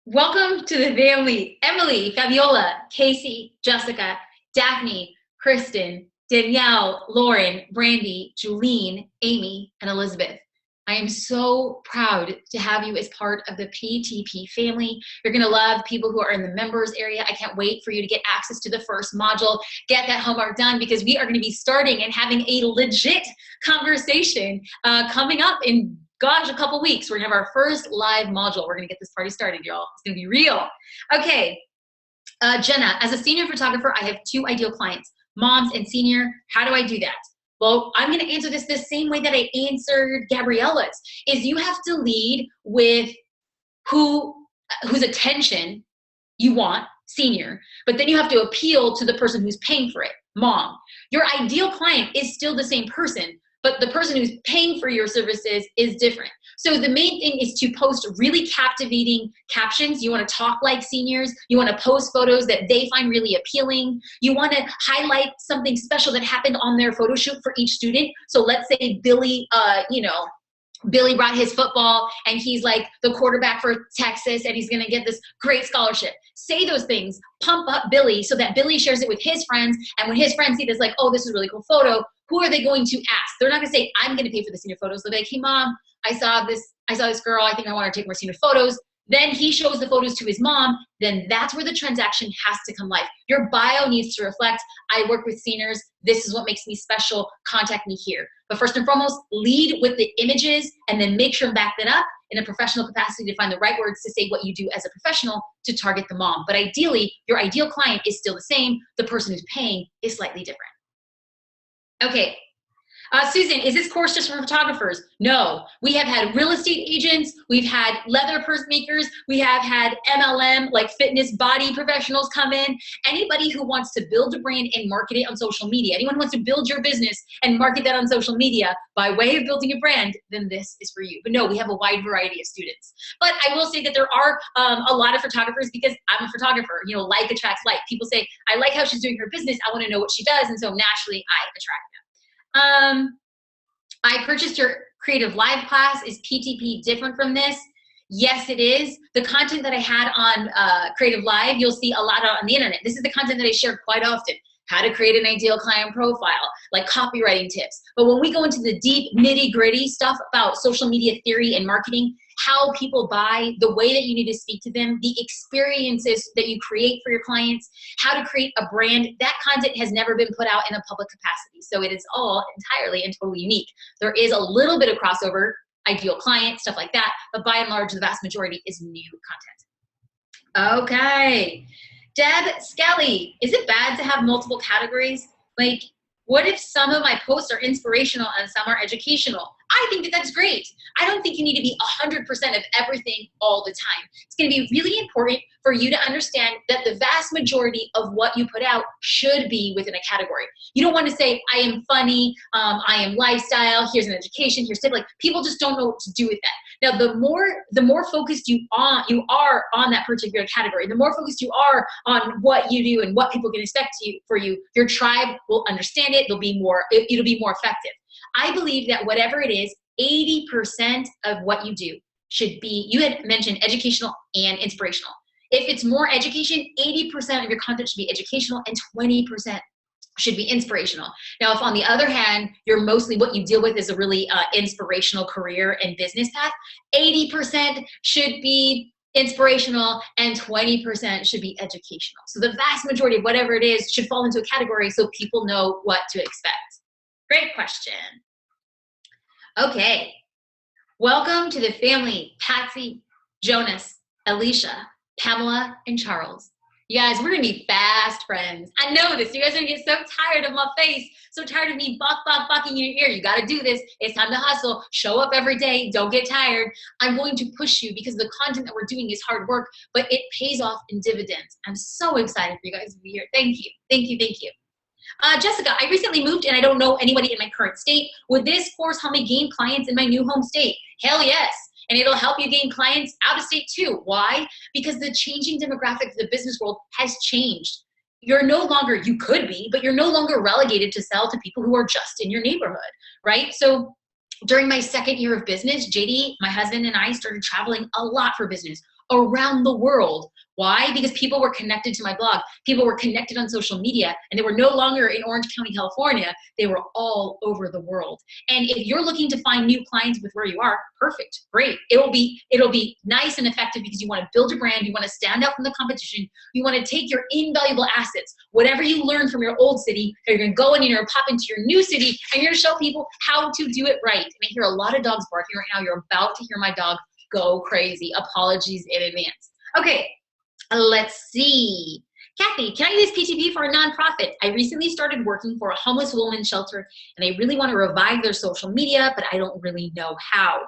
welcome to the family. Emily, Fabiola, Casey, Jessica, Daphne, Kristen, Danielle, Lauren, Brandy, Julene, Amy, and Elizabeth. I am so proud to have you as part of the PTP family. You're gonna love people who are in the members area. I can't wait for you to get access to the first module, get that homework done, because we are gonna be starting and having a legit conversation coming up in a couple weeks. We're gonna have our first live module. We're gonna get this party started, y'all. It's gonna be real. Okay, Jenna, as a senior photographer, I have 2 ideal clients, moms and senior. How do I do that? Well, I'm gonna answer this the same way that I answered Gabriella's, is you have to lead with whose attention you want, senior, but then you have to appeal to the person who's paying for it, mom. Your ideal client is still the same person, but the person who's paying for your services is different. So the main thing is to post really captivating captions. You want to talk like seniors. You want to post photos that they find really appealing. You want to highlight something special that happened on their photo shoot for each student. So let's say Billy, Billy brought his football and he's like the quarterback for Texas and he's going to get this great scholarship. Say those things, pump up Billy so that Billy shares it with his friends. And when his friends see this, like, oh, this is a really cool photo, who are they going to ask? They're not going to say, I'm going to pay for the senior photos. They'll be like, hey, mom, I saw this girl. I think I want her to take more senior photos. Then he shows the photos to his mom. Then that's where the transaction has to come live. Your bio needs to reflect, I work with seniors. This is what makes me special. Contact me here. But first and foremost, lead with the images and then make sure and back that up in a professional capacity to find the right words to say what you do as a professional to target the mom. But ideally, your ideal client is still the same. The person who's paying is slightly different. Okay. Susan, is this course just for photographers? No, we have had real estate agents, we've had leather purse makers, we have had MLM, like fitness body professionals come in. Anybody who wants to build a brand and market it on social media, anyone who wants to build your business and market that on social media by way of building a brand, then this is for you. But no, we have a wide variety of students. But I will say that there are a lot of photographers because I'm a photographer. You know, like attracts like. People say, I like how she's doing her business, I want to know what she does, and so naturally I attract them. I purchased your Creative Live class. Is PTP different from this? Yes, it is. The content that I had on Creative Live, you'll see a lot on the internet. This is the content that I share quite often. How to create an ideal client profile, like copywriting tips. But when we go into the deep nitty-gritty stuff about social media theory and marketing, how people buy, the way that you need to speak to them, the experiences that you create for your clients, how to create a brand, that content has never been put out in a public capacity. So it is all entirely and totally unique. There is a little bit of crossover, ideal client, stuff like that, but by and large, the vast majority is new content. Okay. Deb Skelly, is it bad to have multiple categories? Like, what if some of my posts are inspirational and some are educational? I think that that's great. I don't think you need to be 100% of everything all the time. It's going to be really important for you to understand that the vast majority of what you put out should be within a category. You don't want to say, I am funny, I am lifestyle, here's an education, here's tip. Like, people just don't know what to do with that. Now, the more focused you are on that particular category, the more focused you are on what you do and what people can expect for you, your tribe will understand it. It'll be more effective. I believe that whatever it is, 80% of what you do should be, you had mentioned educational and inspirational. If it's more education, 80% of your content should be educational and 20% should be inspirational. Now, if on the other hand, you're mostly what you deal with is a really inspirational career and business path, 80% should be inspirational and 20% should be educational. So the vast majority of whatever it is should fall into a category so people know what to expect. Great question. Okay. Welcome to the family, Patsy, Jonas, Alicia, Pamela, and Charles. You guys, we're gonna be fast friends. I know this. You guys are gonna get so tired of my face, so tired of me bucking in your ear. You gotta do this. It's time to hustle. Show up every day. Don't get tired. I'm going to push you because the content that we're doing is hard work, but it pays off in dividends. I'm so excited for you guys to be here. Thank you. Thank you. Thank you. Jessica, I recently moved and I don't know anybody in my current state. Would this course help me gain clients in my new home state? Hell yes. And it'll help you gain clients out of state too. Why? Because the changing demographic of the business world has changed. You're no longer, you could be, but you're no longer relegated to sell to people who are just in your neighborhood, right? So during my second year of business, JD, my husband, and I started traveling a lot for business around the world. Why? Because people were connected to my blog. People were connected on social media, and they were no longer in Orange County, California. They were all over the world. And if you're looking to find new clients with where you are, perfect, great. It'll be nice and effective because you want to build your brand. You want to stand out from the competition. You want to take your invaluable assets, whatever you learned from your old city, you're going to go and you're going to pop into your new city, and you're going to show people how to do it right. And I hear a lot of dogs barking right now. You're about to hear my dog go crazy. Apologies in advance. Okay. Let's see. Kathy, can I use PTP for a nonprofit? I recently started working for a homeless women's shelter and I really want to revive their social media, but I don't really know how.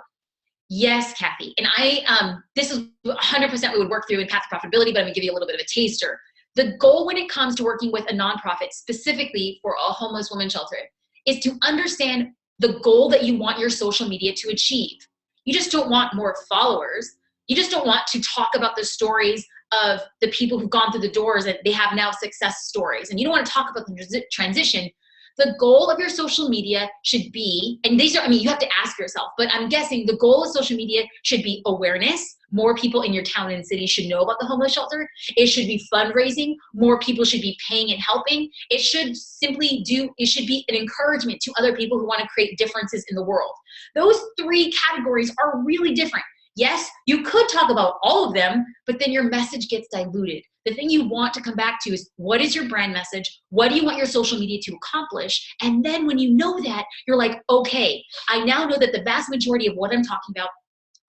Yes, Kathy. And this is 100% we would work through in Path to Profitability, but I'm gonna give you a little bit of a taster. The goal when it comes to working with a nonprofit, specifically for a homeless women's shelter, is to understand the goal that you want your social media to achieve. You just don't want more followers. You just don't want to talk about the stories of the people who've gone through the doors and they have now success stories. And you don't want to talk about the transition. The goal of your social media should be, and these are, I mean, you have to ask yourself, but I'm guessing the goal of social media should be awareness. More people in your town and city should know about the homeless shelter. It should be fundraising. More people should be paying and helping. It should be an encouragement to other people who want to create differences in the world. Those three categories are really different. Yes, you could talk about all of them, but then your message gets diluted. The thing you want to come back to is, what is your brand message? What do you want your social media to accomplish? And then when you know that, you're like, okay, I now know that the vast majority of what I'm talking about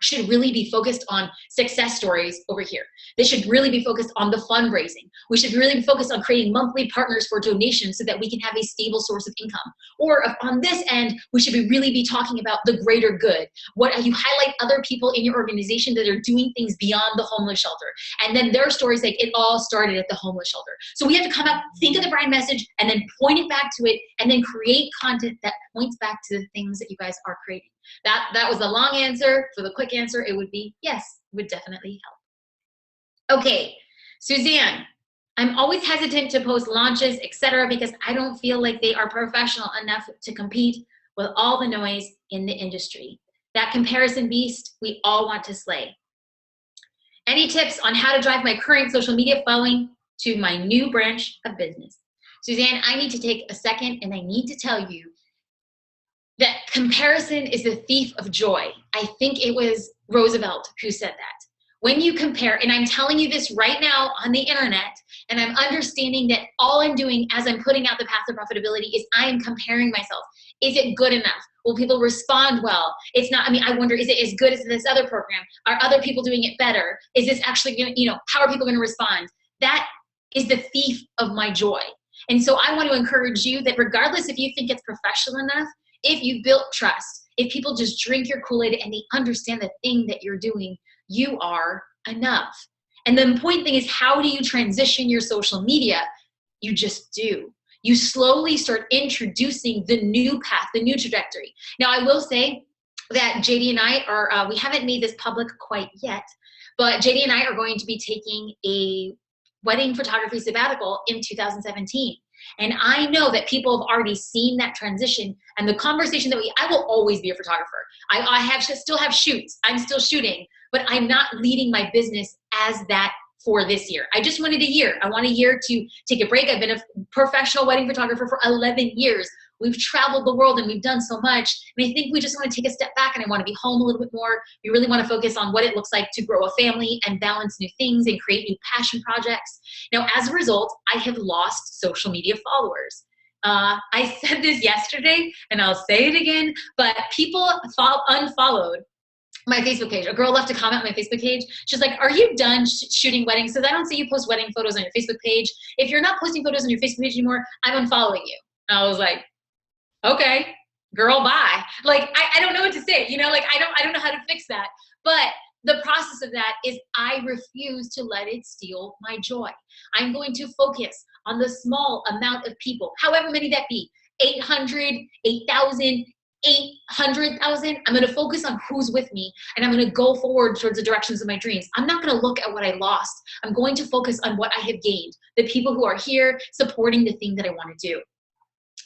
should really be focused on success stories over here. They should really be focused on the fundraising. We should really be focused on creating monthly partners for donations so that we can have a stable source of income. Or on this end, we should really be talking about the greater good. What you highlight other people in your organization that are doing things beyond the homeless shelter. And then their stories, like, it all started at the homeless shelter. So we have to come out, think of the brand message, and then point it back to it, and then create content that points back to the things that you guys are creating. That was the long answer. For the quick answer, it would be yes, would definitely help. Okay, Suzanne, I'm always hesitant to post launches, etc., because I don't feel like they are professional enough to compete with all the noise in the industry. That comparison beast we all want to slay. Any tips on how to drive my current social media following to my new branch of business? Suzanne, I need to take a second and I need to tell you that comparison is the thief of joy. I think it was Roosevelt who said that. When you compare, and I'm telling you this right now on the internet, and I'm understanding that all I'm doing as I'm putting out the path to profitability is I am comparing myself. Is it good enough? Will people respond well? It's not, I mean, I wonder, is it as good as this other program? Are other people doing it better? Is this actually gonna, how are people gonna respond? That is the thief of my joy. And so I want to encourage you that regardless if you think it's professional enough, if you've built trust, if people just drink your Kool-Aid and they understand the thing that you're doing, you are enough. And the important thing is, how do you transition your social media? You just do. You slowly start introducing the new path, the new trajectory. Now, I will say that JD and I are, we haven't made this public quite yet, but JD and I are going to be taking a wedding photography sabbatical in 2017. And I know that people have already seen that transition and the conversation that I will always be a photographer. I still have shoots. I'm still shooting, but I'm not leading my business as that for this year. I just wanted a year. I want a year to take a break. I've been a professional wedding photographer for 11 years. We've traveled the world and we've done so much. And I think we just want to take a step back and I want to be home a little bit more. We really want to focus on what it looks like to grow a family and balance new things and create new passion projects. Now, as a result, I have lost social media followers. I said this yesterday and I'll say it again, but people unfollowed my Facebook page. A girl left a comment on my Facebook page. She's like, are you done shooting weddings? Because I don't see you post wedding photos on your Facebook page. If you're not posting photos on your Facebook page anymore, I'm unfollowing you. And I was like, okay, girl, bye. Like, I don't know what to say, like, I don't know how to fix that. But the process of that is I refuse to let it steal my joy. I'm going to focus on the small amount of people, however many that be, 800, 8,000, 800,000. I'm going to focus on who's with me and I'm going to go forward towards the directions of my dreams. I'm not going to look at what I lost. I'm going to focus on what I have gained, the people who are here supporting the thing that I want to do.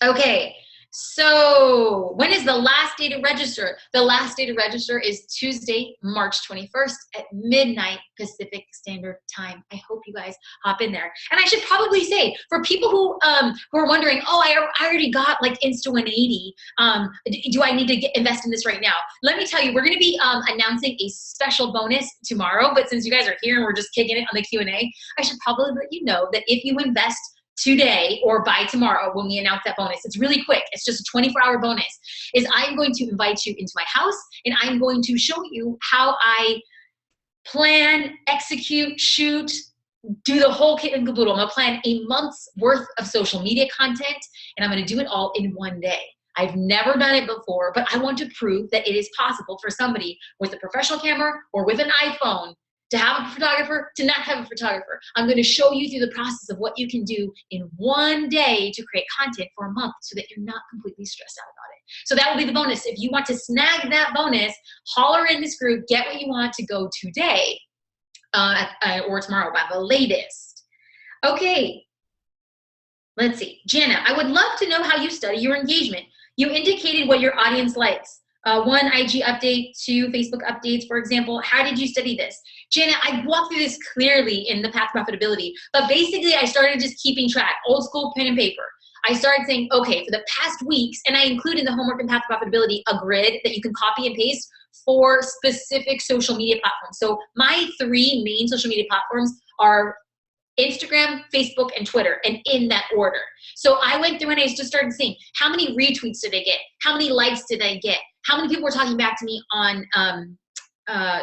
Okay. So when is the last day to register? The last day to register is Tuesday, March 21st at midnight Pacific Standard Time. I hope you guys hop in there. And I should probably say, for people who are wondering, oh, I already got like Insta 180. Do I need to invest in this right now? Let me tell you, we're going to be announcing a special bonus tomorrow. But since you guys are here and we're just kicking it on the Q&A, I should probably let you know that if you invest today or by tomorrow when we announce that bonus, it's really quick, it's just a 24-hour bonus, is I'm going to invite you into my house and I'm going to show you how I plan, execute, shoot, do the whole kit and caboodle. I'm going to plan a month's worth of social media content and I'm going to do it all in one day. I've never done it before, but I want to prove that it is possible for somebody with a professional camera or with an iPhone to have a photographer, to not have a photographer. I'm going to show you through the process of what you can do in one day to create content for a month so that you're not completely stressed out about it. So that will be the bonus. If you want to snag that bonus, holler in this group, get what you want to go today or tomorrow by the latest. Okay, let's see. Jana, I would love to know how you study your engagement. You indicated what your audience likes. 1 IG update, 2 Facebook updates, for example. How did you study this? Jana, I walked through this clearly in the Path to Profitability, but basically I started just keeping track, old school pen and paper. I started saying, okay, for the past weeks, and I include in the homework and Path to Profitability a grid that you can copy and paste for specific social media platforms. So my 3 main social media platforms are Instagram, Facebook, and Twitter, and in that order. So I went through and I just started seeing how many retweets did I get? How many likes did I get? How many people were talking back to me on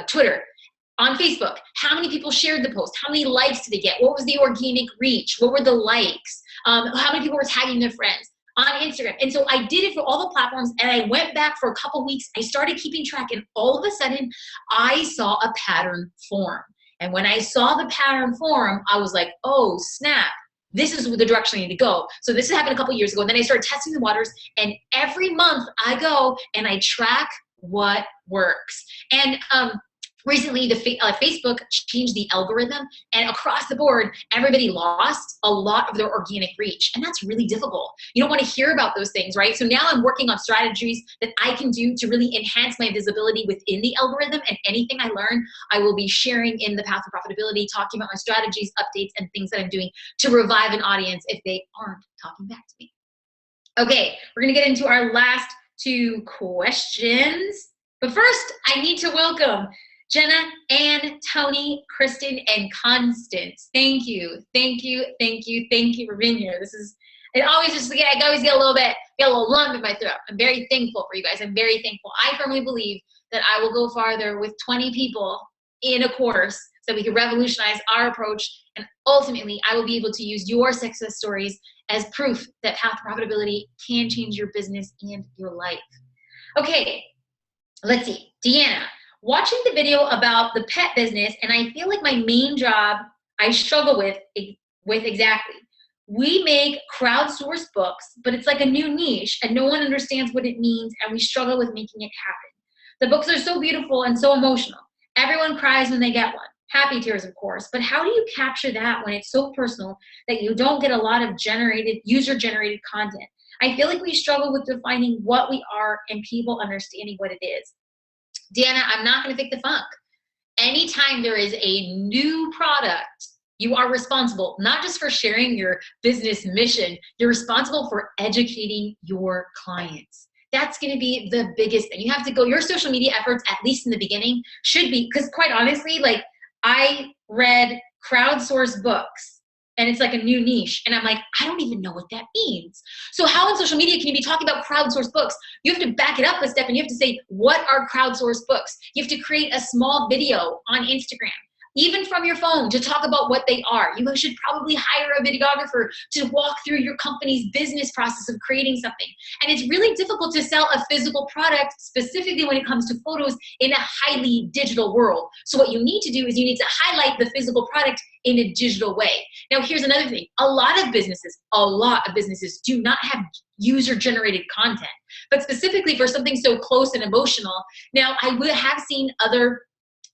Twitter? On Facebook, how many people shared the post? How many likes did they get? What was the organic reach? What were the likes? How many people were tagging their friends? On Instagram. And so I did it for all the platforms, and I went back for a couple weeks. I started keeping track, and all of a sudden, I saw a pattern form. And when I saw the pattern form, I was like, oh, snap. This is the direction I need to go. So this happened a couple years ago. And then I started testing the waters. And every month I go and I track what works. And recently, Facebook changed the algorithm, and across the board, everybody lost a lot of their organic reach, and that's really difficult. You don't want to hear about those things, right? So now I'm working on strategies that I can do to really enhance my visibility within the algorithm, and anything I learn, I will be sharing in the Path to Profitability, talking about my strategies, updates, and things that I'm doing to revive an audience if they aren't talking back to me. Okay, we're gonna get into our last 2 questions, but first, I need to welcome Jenna, Ann, Tony, Kristen, and Constance. Thank you, thank you, thank you, thank you for being here. This is, it always just, I always get a little lump in my throat. I'm very thankful for you guys. I'm very thankful. I firmly believe that I will go farther with 20 people in a course so we can revolutionize our approach, and ultimately I will be able to use your success stories as proof that Path to Profitability can change your business and your life. Okay, let's see, Deanna. Watching the video about the pet business, and I feel like my main job I struggle with exactly. We make crowdsourced books, but it's like a new niche and no one understands what it means, and we struggle with making it happen. The books are so beautiful and so emotional. Everyone cries when they get one. Happy tears, of course, but how do you capture that when it's so personal that you don't get a lot of user-generated content? I feel like we struggle with defining what we are and people understanding what it is. Deanna, I'm not going to fake the funk. Anytime there is a new product, you are responsible not just for sharing your business mission, you're responsible for educating your clients. That's going to be the biggest thing. You have to go, your social media efforts, at least in the beginning, should be, because quite honestly, like I read crowdsourced books, and it's like a new niche. And I'm like, I don't even know what that means. So how in social media can you be talking about crowdsourced books? You have to back it up a step, and you have to say, what are crowdsourced books? You have to create a small video on Instagram, even from your phone, to talk about what they are. You should probably hire a videographer to walk through your company's business process of creating something. And it's really difficult to sell a physical product, specifically when it comes to photos, in a highly digital world. So what you need to do is you need to highlight the physical product in a digital way. Now, here's another thing. A lot of businesses do not have user-generated content, but specifically for something so close and emotional. Now, I would have seen other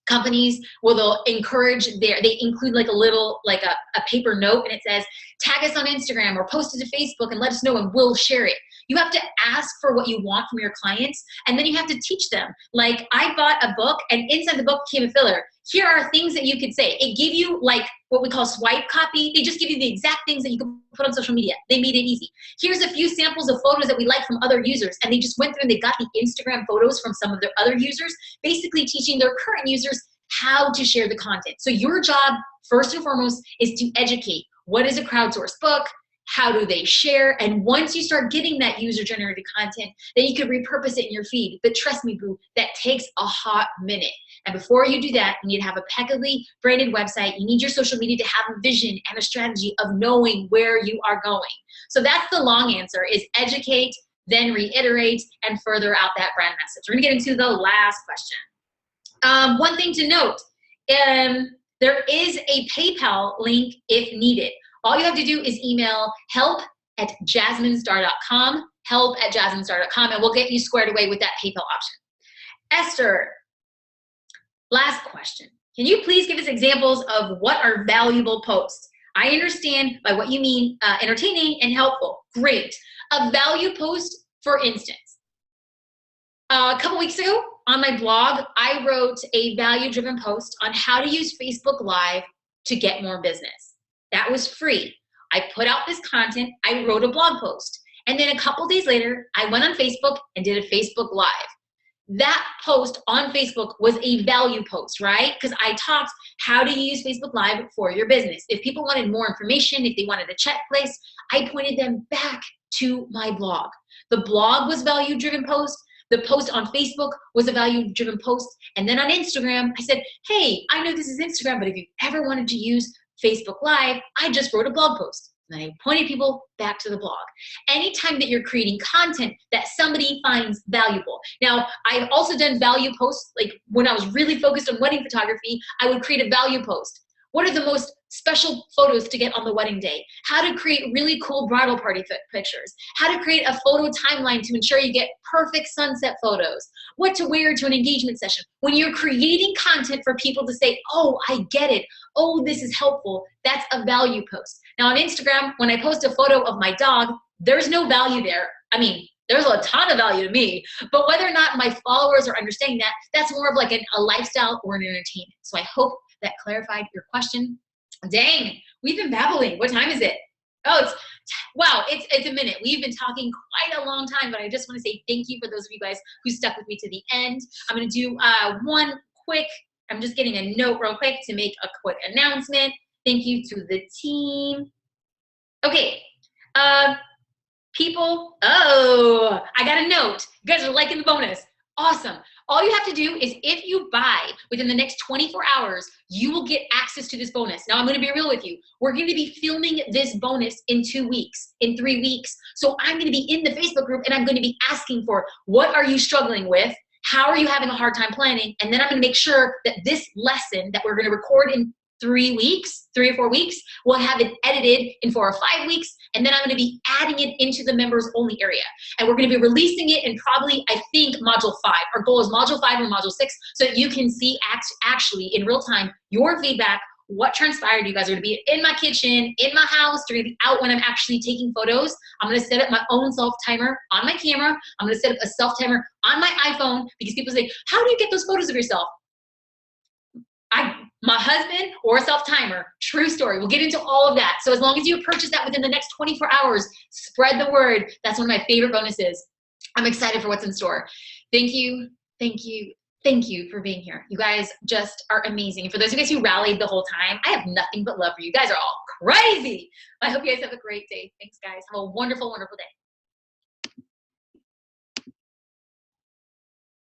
companies where they'll encourage they include like a little, like a paper note, and it says, tag us on Instagram or post it to Facebook and let us know and we'll share it. You have to ask for what you want from your clients, and then you have to teach them. Like I bought a book, and inside the book came a filler. Here are things that you could say. It gave you like what we call swipe copy. They just give you the exact things that you can put on social media. They made it easy. Here's a few samples of photos that we like from other users. And they just went through and they got the Instagram photos from some of their other users, basically teaching their current users how to share the content. So your job, first and foremost, is to educate. What is a crowdsourced book? How do they share? And once you start getting that user-generated content, then you can repurpose it in your feed. But trust me, boo, that takes a hot minute. And before you do that, you need to have a impeccably branded website. You need your social media to have a vision and a strategy of knowing where you are going. So that's the long answer, is educate, then reiterate, and further out that brand message. We're gonna get into the last question. One thing to note, There is a PayPal link if needed. All you have to do is email help@jasminestar.com, help@jasminestar.com, and we'll get you squared away with that PayPal option. Esther, last question. Can you please give us examples of what are valuable posts? I understand by what you mean entertaining and helpful. Great. A value post, for instance. A couple weeks ago on my blog, I wrote a value-driven post on how to use Facebook Live to get more business. That was free. I put out this content, I wrote a blog post, and then a couple days later, I went on Facebook and did a Facebook Live. That post on Facebook was a value post, right? Because I taught how to use Facebook Live for your business. If people wanted more information, if they wanted a check place, I pointed them back to my blog. The blog was value-driven post. The post on Facebook was a value-driven post. And then on Instagram, I said, hey, I know this is Instagram, but if you ever wanted to use Facebook Live, I just wrote a blog post. And I pointed people back to the blog. Anytime that you're creating content that somebody finds valuable. Now, I've also done value posts, like when I was really focused on wedding photography, I would create a value post. What are the most special photos to get on the wedding day? How to create really cool bridal party pictures? How to create a photo timeline to ensure you get perfect sunset photos? What to wear to an engagement session? When you're creating content for people to say, oh, I get it. Oh, this is helpful. That's a value post. Now on Instagram, when I post a photo of my dog, there's no value there. I mean, there's a ton of value to me, but whether or not my followers are understanding that, that's more of like a lifestyle or an entertainment. So I hope that clarified your question. Dang, we've been babbling. What time is it? Oh, it's a minute. We've been talking quite a long time, but I just want to say thank you for those of you guys who stuck with me to the end. I'm going to do I'm just getting a note real quick to make a quick announcement. Thank you to the team. Okay, people, I got a note. You guys are liking the bonus. Awesome. All you have to do is if you buy within the next 24 hours, you will get access to this bonus. Now, I'm going to be real with you. We're going to be filming this bonus in 2 weeks, in 3 weeks. So I'm going to be in the Facebook group and I'm going to be asking for what are you struggling with? How are you having a hard time planning? And then I'm going to make sure that this lesson that we're going to record in 3 or 4 weeks, we'll have it edited in 4 or 5 weeks, and then I'm going to be adding it into the members only area. And we're going to be releasing it in probably, I think, module 5. Our goal is module 5 or module 6, so that you can see actually in real time your feedback, what transpired. You guys are going to be in my kitchen, in my house. You're going to be out when I'm actually taking photos. I'm going to set up my own self-timer on my camera. I'm going to set up a self-timer on my iPhone, because people say, how do you get those photos of yourself? My husband or a self-timer, true story. We'll get into all of that. So as long as you purchase that within the next 24 hours, spread the word. That's one of my favorite bonuses. I'm excited for what's in store. Thank you, thank you, thank you for being here. You guys just are amazing. And for those of you guys who rallied the whole time, I have nothing but love for you. You guys are all crazy. I hope you guys have a great day. Thanks, guys. Have a wonderful, wonderful day.